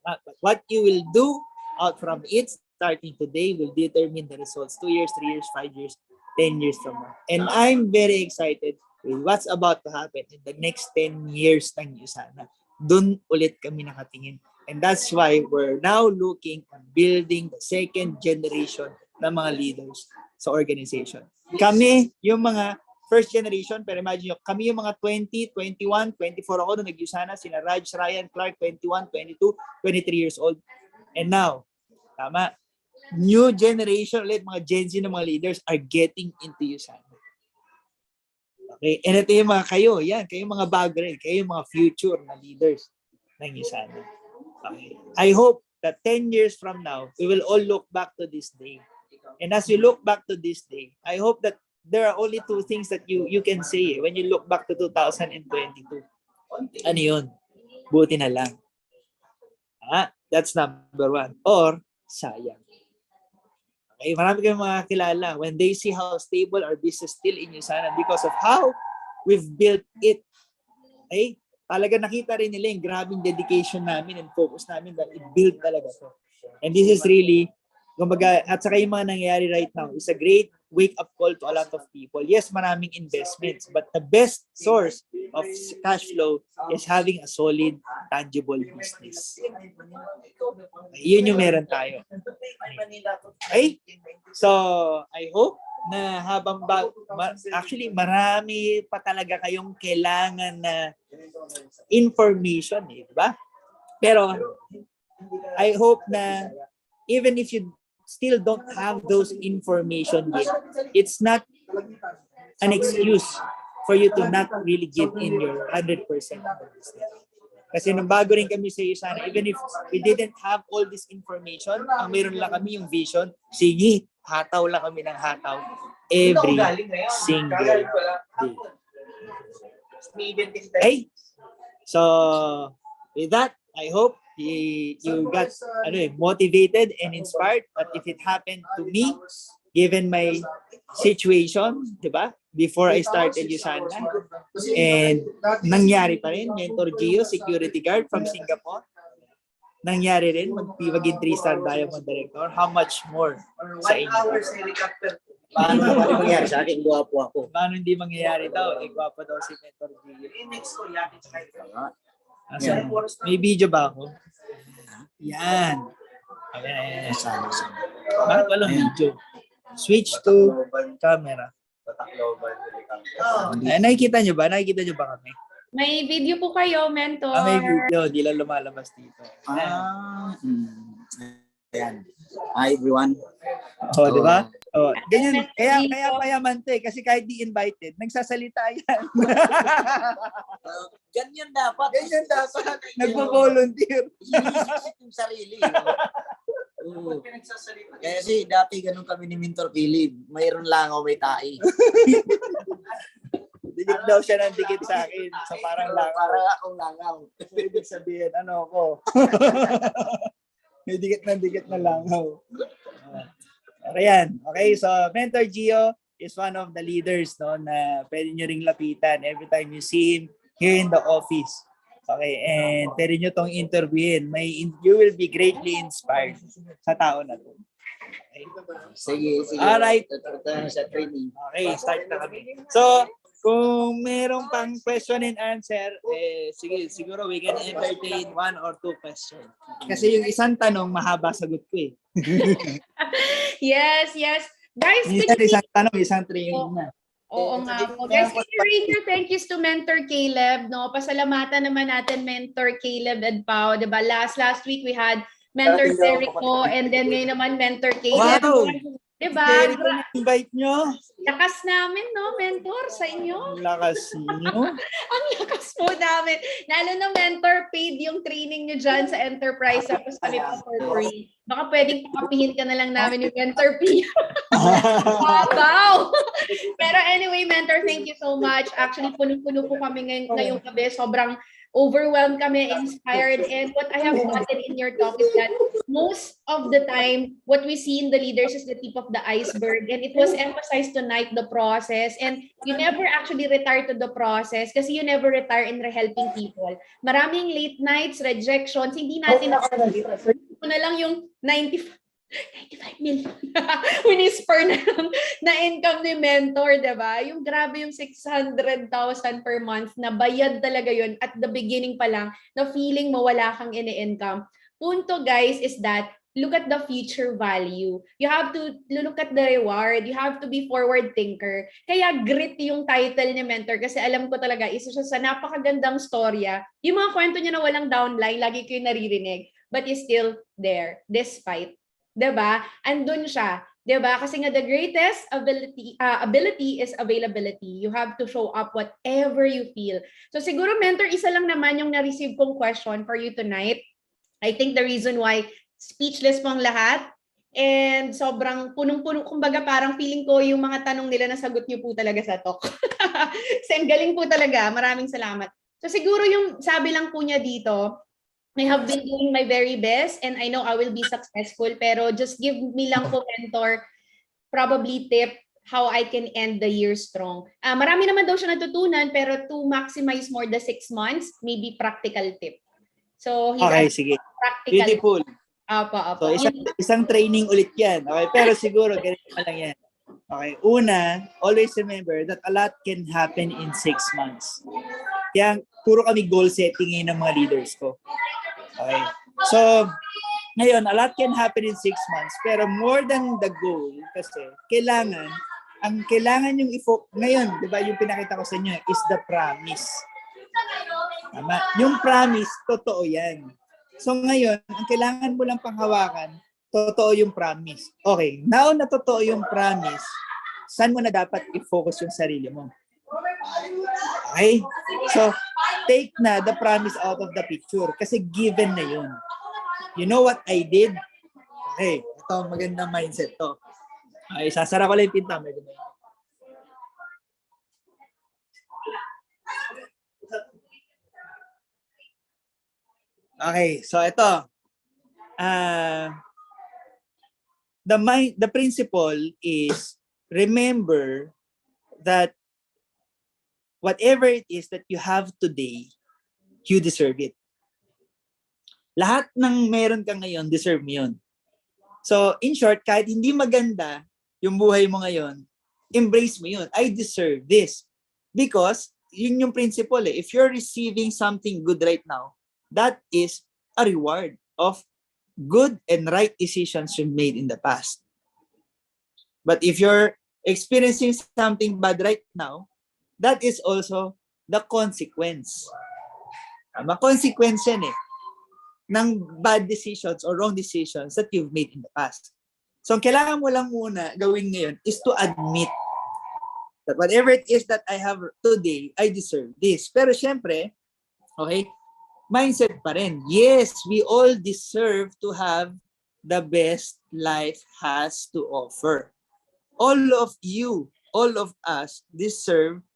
But what you will do out from it starting today will determine the results 2 years, 3 years, 5 years, 10 years from now. And I'm very excited with what's about to happen in the next 10 years ng Yusana. Dun ulit kami nakatingin. And that's why we're now looking on building the second generation ng mga leaders sa organization. Kami, yung mga first generation, pero imagine nyo, kami yung mga 20, 21, 24 ako nung nag-Yusana, sina Raj, Ryan, Clark, 21, 22, 23 years old. And now, tama, new generation ulit, mga Gen Z na mga leaders are getting into Yusana. Okay? And ito yung mga kayo, yan, kayo mga bago rin, kayo yung mga future na leaders ng Yusana. Okay? I hope that 10 years from now, we will all look back to this day. And as you look back to this day, I hope that there are only two things that you can say when you look back to 2022. Ano yun? Buti na lang. That's number one. Or, sayang. Okay, marami kayong mga kilala. When they see how stable our business still in Yusana because of how we've built it. Okay? talaga nakita rin nila yung grabing dedication namin and focus namin that i-build talaga to. And this is really, kumbaga, at saka yung mga nangyayari right now is a great wake-up call to a lot of people. Yes, maraming investments, but the best source of cash flow is having a solid, tangible business. Yun yung meron tayo. Okay? So, I hope na habang actually marami pa talaga kayong kailangan na information, di ba? Pero I hope na even if you still don't have those information yet, it's not an excuse for you to not really give in your 100%. Kasi nung bago rin kami sa iyo sana, even if we didn't have all this information, ang meron lang kami yung vision, sige, hataw lang kami ng hataw every single day. Okay? So, with that, I hope you got motivated and inspired. But if it happened to me, given my situation, di ba? Before I started Usana, and nangyari pa rin, Mentor Gio, security guard from Singapore, nangyari rin, maging 3-star Diamond Director, how much more sa inyo? Paano mangyayari sa akin? Guwapo ako. Paano hindi mangyayari daw? Gwapo daw si Mentor Gio. May video ba ako? Yan. Ayan. Bakit walang video? Switch to camera. Nakikita nyo ba? Nakikita nyo ba kami? May video po kayo, mentor. May video. Di lang lumalabas dito. Ayan. Hi everyone. Di ba? Ganyan. Kaya payaman to eh. Kasi kahit di invited, nagsasalita yan. Ganyan dapat. Nagpo-volunteer. Inisip yung sarili. Kasi dati ganun kami ni Mentor Philip. Mayroon lang ako may tai. Dikit daw siya ng dikit sa akin. Sa parang langaw. Para akong langaw. Ibig sabihin, ano ko? May dikit na langaw. Ayan. Okay, so Mentor Gio is one of the leaders no, na pwede nyo ring lapitan every time you see him here in the office. Okay, and pwede nyo tong interviewin. You will be greatly inspired sa tao na to. Okay. Sige. Alright. Tuturuan sa training. Okay, start na kami. So, kung merong pang question and answer, sige, siguro we can entertain 1 or 2 questions. Kasi yung isang tanong, mahaba sagot ko eh. Yes. Guys, Isang tanong, isang training na. Oo nga po. Guys, reader, thank yous to Mentor Caleb. No? Pasalamatan naman natin Mentor Caleb Edpao. Diba? Last week we had Mentor Jericho and then ngayon naman Mentor Caleb. Wow! Diba? Invite nyo. Lakas namin, no, Mentor, sa inyo. Lakas nyo. Ang lakas po namin. Lalo na Mentor, paid yung training nyo dyan sa enterprise. Tapos kami pa for free. Baka pwedeng pakapihin ka na lang namin yung Mentor P. Wow! Pero anyway, Mentor, thank you so much. Actually, puno-puno po kami ngayong gabi. Sobrang overwhelmed kami, inspired, and what I have gotten in your talk is that most of the time, what we see in the leaders is the tip of the iceberg, and it was emphasized tonight, the process, and you never actually retire to the process kasi you never retire in helping people. Maraming late nights, rejections, hindi natin na lang yung 95 million. Whisper na income ni Mentor, diba? Yung grabe yung 600,000 per month na bayad talaga yun at the beginning pa lang na feeling mo wala kang ini-income. Punto guys is that look at the future value. You have to look at the reward. You have to be forward thinker. Kaya grit yung title ni Mentor kasi alam ko talaga isa siya sa napakagandang storya. Yung mga kwento niya na walang downline, lagi ko yung naririnig. But he's still there despite. Diba? Andun siya. Diba? Kasi nga the greatest ability is availability. You have to show up whatever you feel. So siguro, Mentor, isa lang naman yung na-receive kong question for you tonight. I think the reason why speechless pong lahat and sobrang punong-puno, kumbaga parang feeling ko yung mga tanong nila nasagot niyo po talaga sa talk. Kasi ang galing po talaga. Maraming salamat. So siguro yung sabi lang po niya dito, I have been doing my very best and I know I will be successful, pero just give me lang po, Mentor, probably tip how I can end the year strong. Marami naman daw siya natutunan, pero to maximize more the 6 months, maybe practical tip. So, he's Okay, asking sige. practical. Beautiful. Apo. So, isang training ulit yan. Okay, pero siguro, ganito na lang yan. Okay, una, always remember that a lot can happen in 6 months. Kaya, puro kami goal setting ng mga leaders ko. Okay. So, ngayon, a lot can happen in 6 months. Pero more than the goal, kasi, ang kailangan yung ngayon, di ba, yung pinakita ko sa inyo, is the promise. Tama? Yung promise, totoo yan. So ngayon, ang kailangan mo lang panghawakan, totoo yung promise. Okay, now na totoo yung promise, saan mo na dapat i-focus yung sarili mo? Okay? So, take na the promise out of the picture kasi given na yun. You know what I did? Okay, ito magandang mindset to. Okay, sasara ko lang yung pinta. Okay, so ito. The principle is remember that whatever it is that you have today, you deserve it. Lahat ng meron ka ngayon, deserve mo yun. So, in short, kahit hindi maganda yung buhay mo ngayon, embrace mo yun. I deserve this. Because, yun yung principle eh. If you're receiving something good right now, that is a reward of good and right decisions you made in the past. But if you're experiencing something bad right now, that is also the consequence. Consequence yan eh, ng bad decisions or wrong decisions that you've made in the past. So, ang kailangan mo lang muna gawin ngayon is to admit that whatever it is that I have today, I deserve this. Pero syempre, okay, mindset pa rin. Yes, we all deserve to have the best life has to offer. All of you, all of us deserve,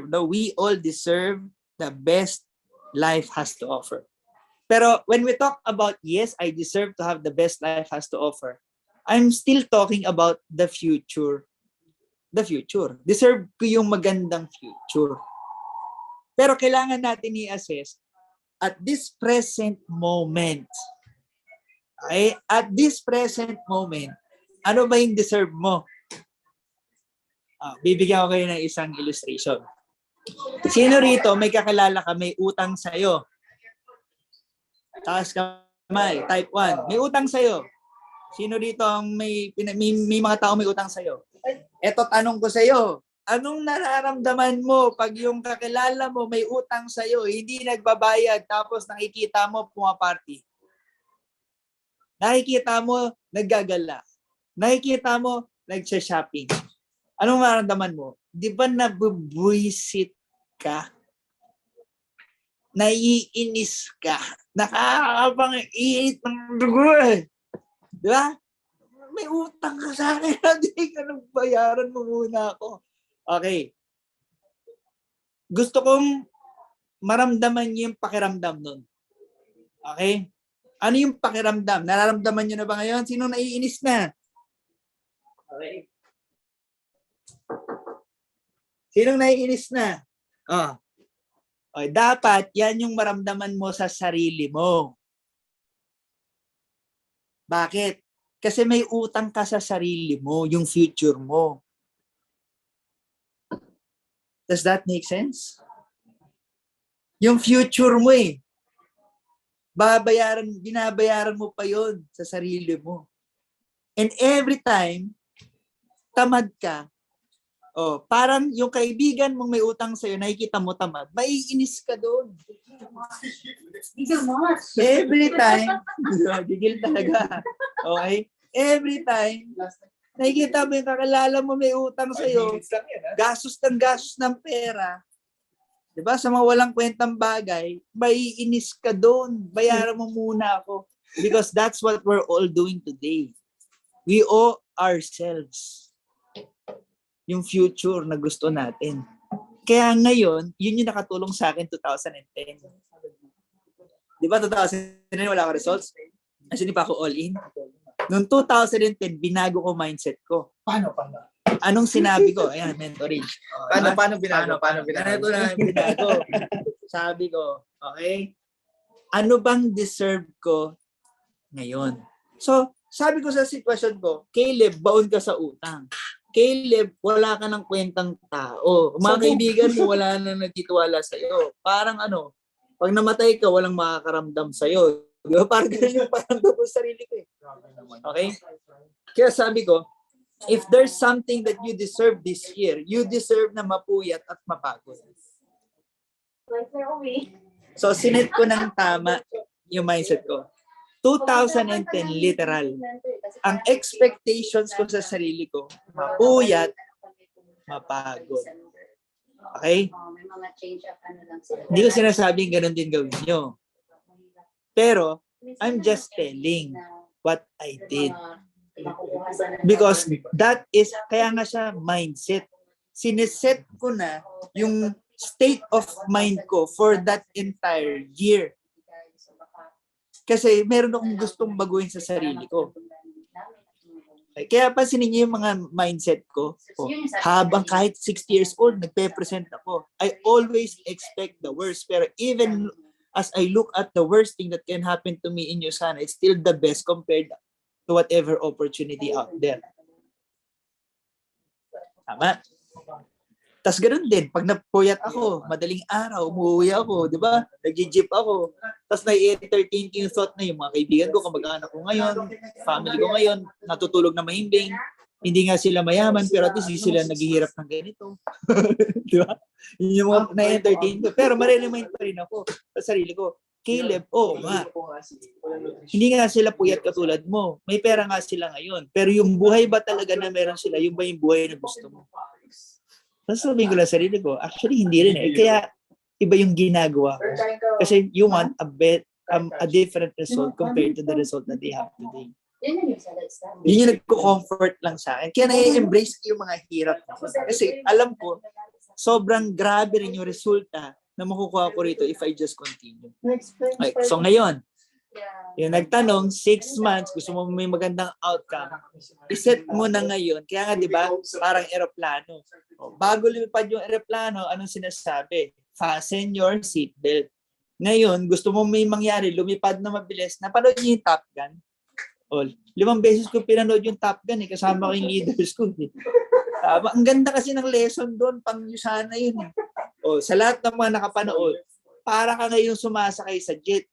no, we all deserve the best life has to offer. Pero when we talk about, yes, I deserve to have the best life has to offer, I'm still talking about the future. The future. Deserve ko yung magandang future. Pero kailangan natin i-assess at this present moment. Okay? At this present moment, ano ba yung deserve mo? Bibigyan ko kayo ng isang illustration. Sino rito may kakilala ka, may utang sa'yo? Taas kamay, type 1. May utang sa'yo. Sino rito ang may mga tao may utang sa'yo? Eto tanong ko sa'yo. Anong nararamdaman mo pag yung kakilala mo may utang sa'yo, hindi nagbabayad, tapos nakikita mo pumaparty? Nakikita mo naggagala. Nakikita mo nagsha-shopping. Anong nararamdaman mo? Di ba nabubwisit ka? Naiinis ka? Nakakapang-iit ng dugo eh. Di ba? May utang ka sa akin. Hindi ka nagbayaran mo muna ako. Okay. Gusto kong maramdaman niyo yung pakiramdam nun. Okay? Ano yung pakiramdam? Nararamdaman niyo na ba ngayon? Sino naiinis na? Okay. Sinong naiinis na? Okay, dapat yan yung maramdaman mo sa sarili mo. Bakit? Kasi may utang ka sa sarili mo, yung future mo. Does that make sense? Yung future mo eh. Binabayaran mo pa yon sa sarili mo. And every time, tamad ka, parang yung kaibigan mong may utang sa'yo, nakikita mo tamad, maiinis ka doon. Every time, gigil talaga. Okay? Every time, nakikita mo yung kakilala mo may utang sa'yo, gastos ng pera, diba? Sa mga walang kwentang bagay, maiinis ka doon. Bayaran mo muna ako. Because that's what we're all doing today. We owe ourselves yung future na gusto natin. Kaya ngayon, yun yung nakatulong sa akin 2010. Di ba 2010 wala ka results? Kasi hindi pa ako all in. Noong 2010, binago ko mindset ko. Paano? Anong sinabi ko? Ayan, mentoring. Paano binago? Ito na binago. Sabi ko, okay, ano bang deserve ko ngayon? So, sabi ko sa sitwasyon ko, Caleb, baon ka sa utang. Caleb, wala ka ng kwentang tao. Mga kaibigan mo, wala na nagtitiwala sa'yo. Parang ano, pag namatay ka, walang makakaramdam sa'yo. Di ba? Parang ganun yung paramdam ko sa sarili ko. Okay? Kaya sabi ko, if there's something that you deserve this year, you deserve na mapuyat at mapagod. So, sinet ko ng tama yung mindset ko. 2010, literal. Ang expectations ko sa sarili ko, mapuyat, mapagod. Okay? Hindi ko sinasabing ganun din gawin nyo. Pero, I'm just telling what I did. Because that is, kaya nga siya mindset. Sineset ko na yung state of mind ko for that entire year. Kasi meron akong gustong baguhin sa sarili ko. Kaya pansinin niyo yung mga mindset ko. Habang kahit 60 years old, nagpe-present ako. I always expect the worst. Pero even as I look at the worst thing that can happen to me in Yusana, it's still the best compared to whatever opportunity out there. Tama? Tas ganoon din, pag napuyat ako, madaling araw, umuwi ako, di ba? Nag-jeep ako. Tas na-entertain ko yung thought na yung mga kaibigan ko, kamag-anak ko ngayon, family ko ngayon, natutulog na mahimbing. Hindi nga sila mayaman, pero at least hindi sila naghihirap ng ganito. Di ba? Yun yung mga na-entertain ko. Pero mareremind pa rin ako sa sarili ko, Caleb, nga. Hindi nga sila puyat katulad mo. May pera nga sila ngayon. Pero yung buhay ba talaga na meron sila, yung ba yung buhay na gusto mo? Tapos sabihin ko lang sa sarili ko, actually hindi rin eh. Kaya iba yung ginagawa ko. Kasi you want a different result compared to the result that they have today. Yun yung nagko-comfort lang sa akin. Kaya na-embrace ko yung mga hirap. Kasi alam ko, sobrang grabe rin yung resulta na makukuha ko rito if I just continue. Okay, so ngayon, yung nagtanong, 6 months, gusto mo may magandang outcome, iset mo na ngayon. Kaya nga, di ba, parang eroplano. Bago lumipad yung eroplano, anong sinasabi? Fasten your seatbelt. Ngayon, gusto mo may mangyari, lumipad na mabilis, napanood niyo yung Top Gun? 5 beses ko pinanood yung Top Gun kasama ko yung leaders ko. Ang ganda kasi ng lesson doon, pang Yusana yun. Sa lahat ng mga nakapanood, para ka ngayon sumasakay sa jet.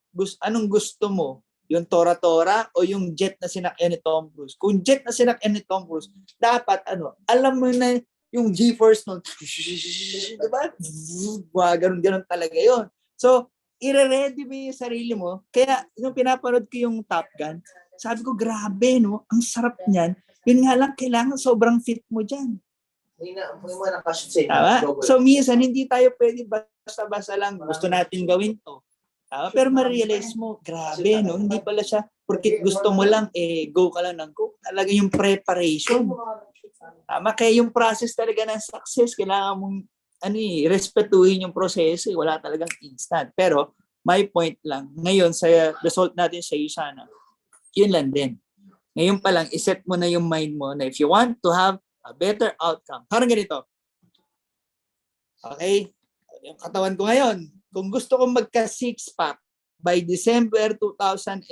Anong gusto mo? Yung Tora-Tora o yung jet na sinakyan ni Tom Cruise? Kung jet na sinakyan ni Tom Cruise, dapat alam mo na yung G-force nun. Diba? Ganun talaga yun. So, i-ready mo yung sarili mo. Kaya, nung pinapanood ko yung Top Gun, sabi ko, grabe, no? Ang sarap niyan. Yun nga lang, kailangan sobrang fit mo dyan. Tama? So, minsan, hindi tayo pwede basta-basta lang. Gusto natin gawin to. Tama? Pero ma-realize mo, grabe, no? Hindi pala siya, porque gusto mo lang, go ka lang ng go. Talaga yung preparation. Tama? Kaya yung process talaga ng success, kailangan mong respetuhin yung proseso. Wala talagang instant. Pero, my point lang, ngayon, sa result natin sa Yusana, yun lang din. Ngayon pa lang, iset mo na yung mind mo na if you want to have a better outcome. Parang ganito. Okay? Yung katawan ko ngayon, kung gusto kong magka 6-pack by December 2022,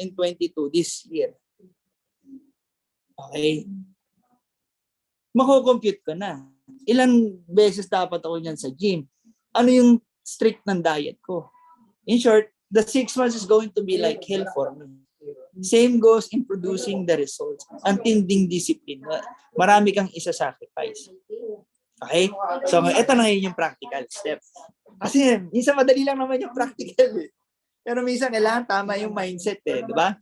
this year, okay, mako-compute ko na. Ilang beses dapat ako niyan sa gym? Ano yung strict ng diet ko? In short, the 6 months is going to be like hell for me. Same goes in producing the results. Ang tinding discipline. Marami kang isa-sacrifice. Okay? So, ito na ngayon yung practical step. Kasi, minsan madali lang naman yung practical eh. Pero minsan, kailangan tama yung mindset eh. Diba?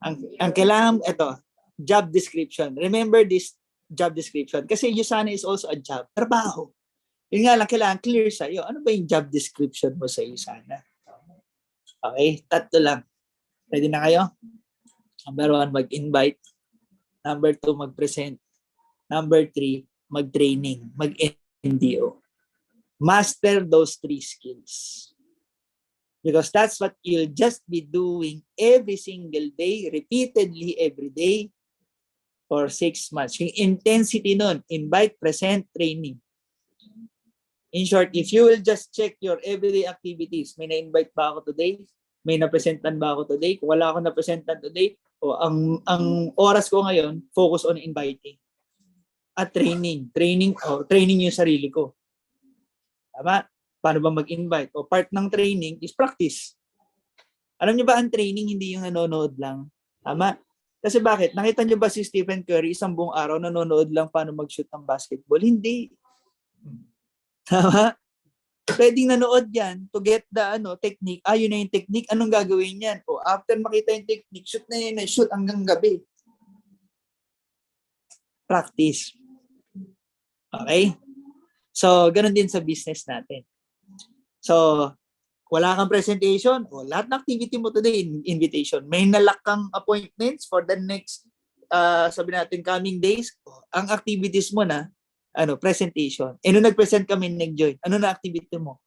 Ang kailangan, ito, job description. Remember this job description. Kasi Yusana is also a job. Trabaho. Yun nga lang, kailangan clear sa'yo. Ano ba yung job description mo sa Yusana? Okay? Tatlo lang. Ready na kayo? Number 1, mag-invite. Number 2, mag-present. Number 3, mag-training, mag-NDO. Master those 3 skills. Because that's what you'll just be doing every single day, repeatedly every day. for 6 months. Yung intensity nun, invite, present, training. In short, if you will just check your everyday activities, may na-invite ba ako today? May na-presentan ba ako today? Kung wala akong na-presentan today, ang oras ko ngayon, focus on inviting. At training yung sarili ko. Tama? Paano ba mag-invite? O part ng training is practice. Alam niyo ba, ang training hindi yung nanonood lang. Tama? Kasi bakit? Nakita niyo ba si Stephen Curry isang buong araw nanonood lang paano mag-shoot ng basketball? Hindi. Tama? Pwedeng nanood yan to get the technique. Yun na yung technique. Anong gagawin yan? O after makita yung technique, shoot na yun, shoot hanggang gabi. Practice. Okay? So, ganun din sa business natin. So, wala kang presentation, o lahat ng activity mo today, invitation. May nalak kang appointments for the next, sabi natin, coming days. Ang activities mo na, presentation. Nung nag-present kami, nag-join. Ano na activity mo?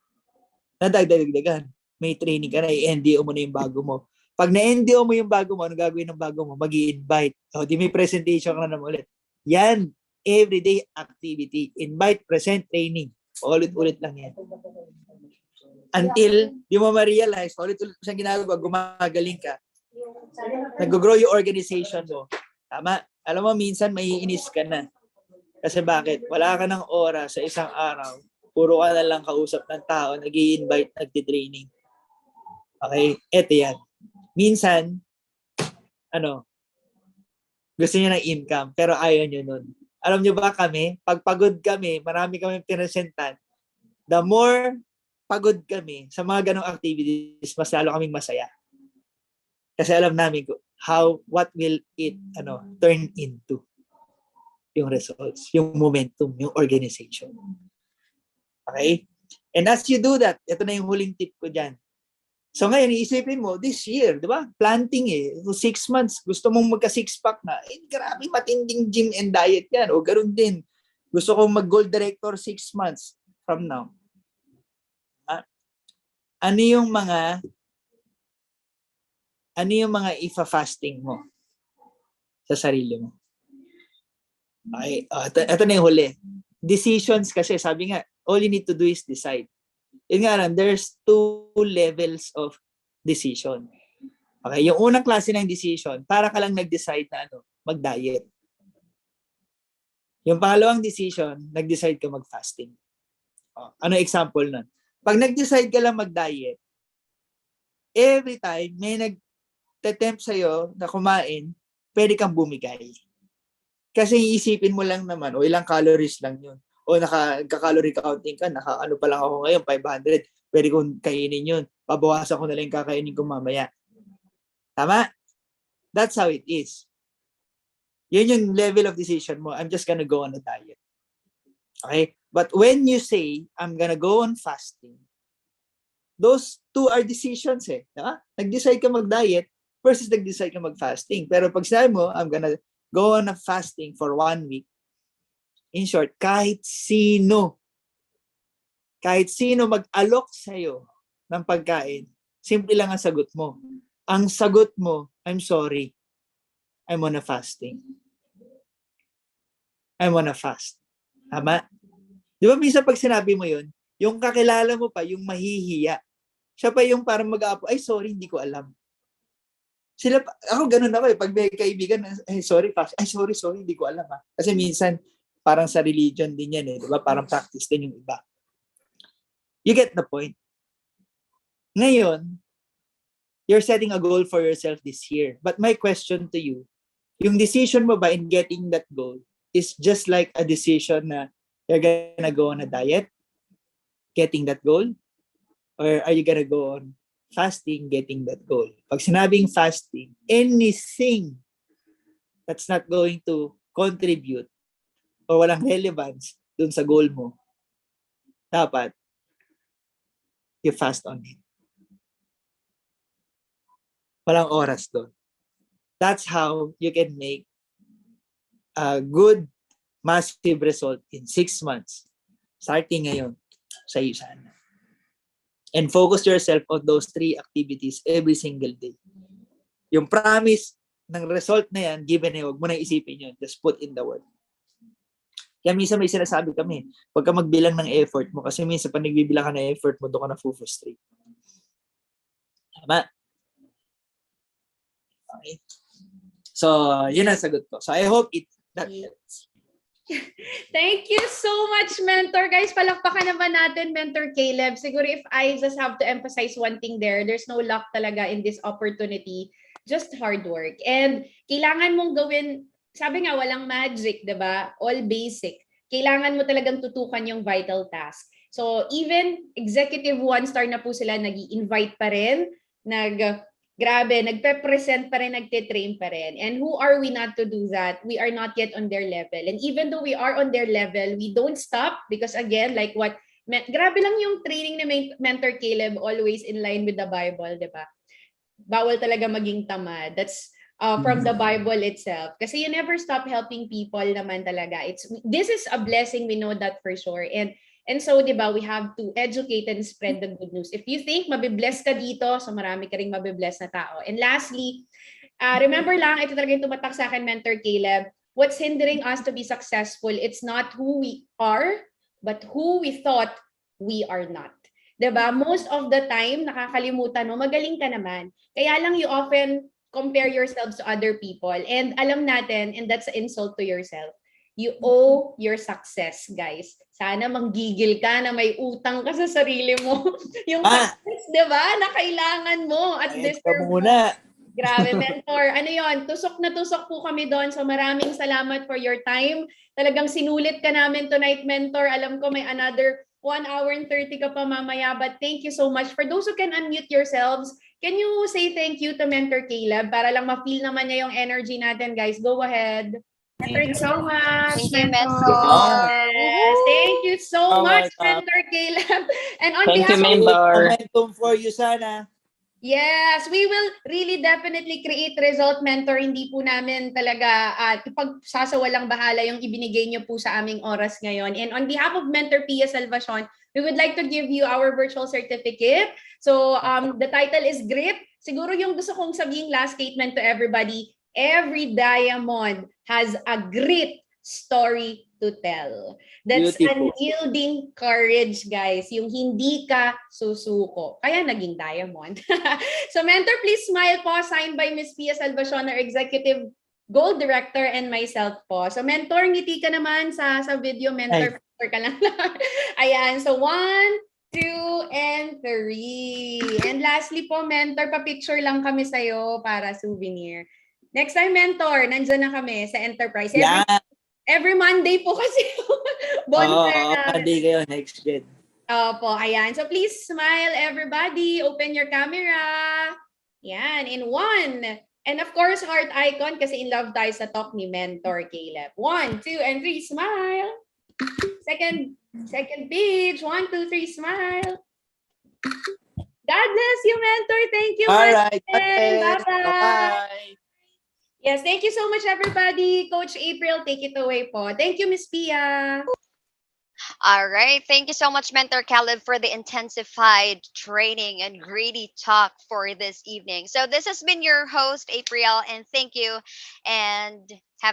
Nadagdagan. May training ka na, i-NDO mo na yung bago mo. Pag na-NDO mo yung bago mo, ano gagawin ng bago mo? Mag-i-invite. O, di may presentation ka na naman ulit. Yan, everyday activity. Invite, present, training. Ulit-ulit lang yan. Until di mo ma-realize, ulit-ulit siyang ginagawa, gumagaling ka. Nag-grow yung organization mo. Tama? Alam mo, minsan maiinis ka na. Kasi bakit? Wala ka ng oras sa isang araw. Puro ka na lang kausap ng tao, nag-i-invite, nagti-training. Okay? Eto yan. Minsan, gusto niya ng income, pero ayaw niyo nun. Alam niyo ba kami, pag pagod kami, marami kami pinesentan, the more pagod kami sa mga ganong activities, mas lalo kaming masaya. Kasi alam namin what will it turn into. Yung results, yung momentum, yung organization. Okay? And as you do that, ito na yung huling tip ko dyan. So ngayon, iisipin mo, this year, di ba? Planting 6 months, gusto mong magka-6-pack na, grabe, matinding gym and diet yan. O ganoon din. Gusto kong mag-gold director 6 months from now. Ano yung mga ifa-fasting mo sa sarili mo? Okay, ito na yung huli. Decisions kasi, sabi nga, all you need to do is decide. Yun nga lang, there's 2 levels of decision. Okay, yung unang klase ng decision, para ka lang nag-decide na mag-diet. Yung pangalawang decision, nag-decide ka mag-fasting. Ano example nun? Pag nag-decide ka lang mag-diet, every time may nag-tempt sa'yo na kumain, pwede kang bumigay. Kasi iisipin mo lang naman, ilang calories lang yun. O naka-calorie counting ka, pa lang ako ngayon, 500. Pwede kong kainin yun. Pabawasan ko na lang yung kakainin ko mamaya. Tama? That's how it is. Yun yung level of decision mo. I'm just gonna go on a diet. Okay? But when you say, I'm gonna go on fasting, those 2 are decisions Diba? Nag-decide ka mag-diet versus nag-decide ka mag-fasting. Pero pag sinabi mo, I'm gonna go on a fasting for 1 week. In short, kahit sino mag-alok sa'yo ng pagkain, simple lang ang sagot mo. Ang sagot mo, I'm sorry, I'm on a fasting. I'm on a fast. Tama? Di ba minsan pag sinabi mo yun, yung kakilala mo pa, yung mahihiya, siya pa yung parang mag-aapo, ay sorry, hindi ko alam. Ako ganun ako pag may kaibigan, sorry, hindi ko alam Kasi minsan, parang sa religion din yan di ba? Parang practice din yung iba. You get the point. Ngayon, you're setting a goal for yourself this year. But my question to you, yung decision mo ba in getting that goal is just like a decision na you're gonna go on a diet, getting that goal? Or are you gonna go on fasting, getting that goal? Pag sinabing fasting, anything that's not going to contribute o walang relevance dun sa goal mo, dapat you fast on it. Walang oras dun. That's how you can make a good, massive result in 6 months. Starting ngayon, sa iyo sana. And focus yourself on those 3 activities every single day. Yung promise, ng result na yan, given na huwag mo na isipin yun. Just put in the work. Kaya minsan may sinasabi kami, huwag ka magbilang ng effort mo kasi minsan pag nagbibilang ka ng effort mo, doon ka na frustrate. Tama? Okay. So, yun ang sagot ko. So, I hope that helps. Thank you so much, Mentor. Guys, palakpakan naman natin, Mentor Caleb. Siguro if I just have to emphasize one thing there, there's no luck talaga in this opportunity. Just hard work. And kailangan mong gawin, sabi nga, walang magic, diba? All basic. Kailangan mo talagang tutukan yung vital task. So, even executive 1-star na po sila, nag-i-invite pa rin, grabe, nagpe-present pa rin, nagte-train pa rin. And who are we not to do that? We are not yet on their level. And even though we are on their level, we don't stop because again, like what, grabe lang yung training ni Mentor Caleb, always in line with the Bible, di ba? Bawal talaga maging tamad. That's from the Bible itself. Kasi you never stop helping people naman talaga. This is a blessing, we know that for sure. And so, di ba, we have to educate and spread the good news. If you think mabibless ka dito, so marami ka ring mabibless na tao. And lastly, remember lang, ito talaga yung tumatak sa akin, Mentor Caleb, what's hindering us to be successful, it's not who we are, but who we thought we are not. Diba? Most of the time, nakakalimutan mo, magaling ka naman. Kaya lang you often compare yourselves to other people. And alam natin, and that's an insult to yourself, you owe your success, guys. Sana manggigil ka na may utang ka sa sarili mo. Yung success, di ba, na kailangan mo at deserve mo. Grabe, Mentor. Ano yon? Tusok na tusok po kami doon. So maraming salamat for your time. Talagang sinulit ka namin tonight, Mentor. Alam ko may another 1 hour and 30 ka pa mamaya. But thank you so much. For those who can unmute yourselves, can you say thank you to Mentor Caleb para lang ma-feel naman niya yung energy natin, guys? Go ahead. Thank you so much, Thank you, Mentor. Mentor. Yes, thank you so much, Mentor Caleb. And on behalf of Momentum for you sana. Yes, we will really definitely create result, Mentor. Hindi po namin talaga pagsasawalang bahala yung ibinigay niyo po sa aming oras ngayon. And on behalf of Mentor Pia Salvacion, we would like to give you our virtual certificate. So the title is Grit. Siguro yung gusto kong sabihin last statement to everybody, every diamond has a grit story to tell. That's unyielding courage, guys. Yung hindi ka susuko. Kaya naging diamond. So, Mentor, please smile po. Signed by Ms. Pia Salvacion, our Executive Gold Director, and myself po. So, Mentor, ngiti ka naman sa video. Mentor, Mentor ka lang. Ayan. So, 1, 2, and 3. And lastly po, Mentor, pa-picture lang kami sa'yo para souvenir. Next time, Mentor, nandyan na kami sa Enterprise. Every Monday po kasi bonfire na. Monday kayo, next gen. Opo, ayan. So please smile, everybody. Open your camera. Yan, in 1. And of course, heart icon kasi in love tayo sa talk ni Mentor Caleb. 1, 2, and 3, smile. Second page. 1, 2, 3, smile. God bless you, Mentor. Thank you. All right. Bye-bye. Yes, thank you so much, everybody. Coach April, take it away po. Thank you, Miss Pia. All right. Thank you so much, Mentor Caleb, for the intensified training and greedy talk for this evening. So this has been your host, April, and thank you. And have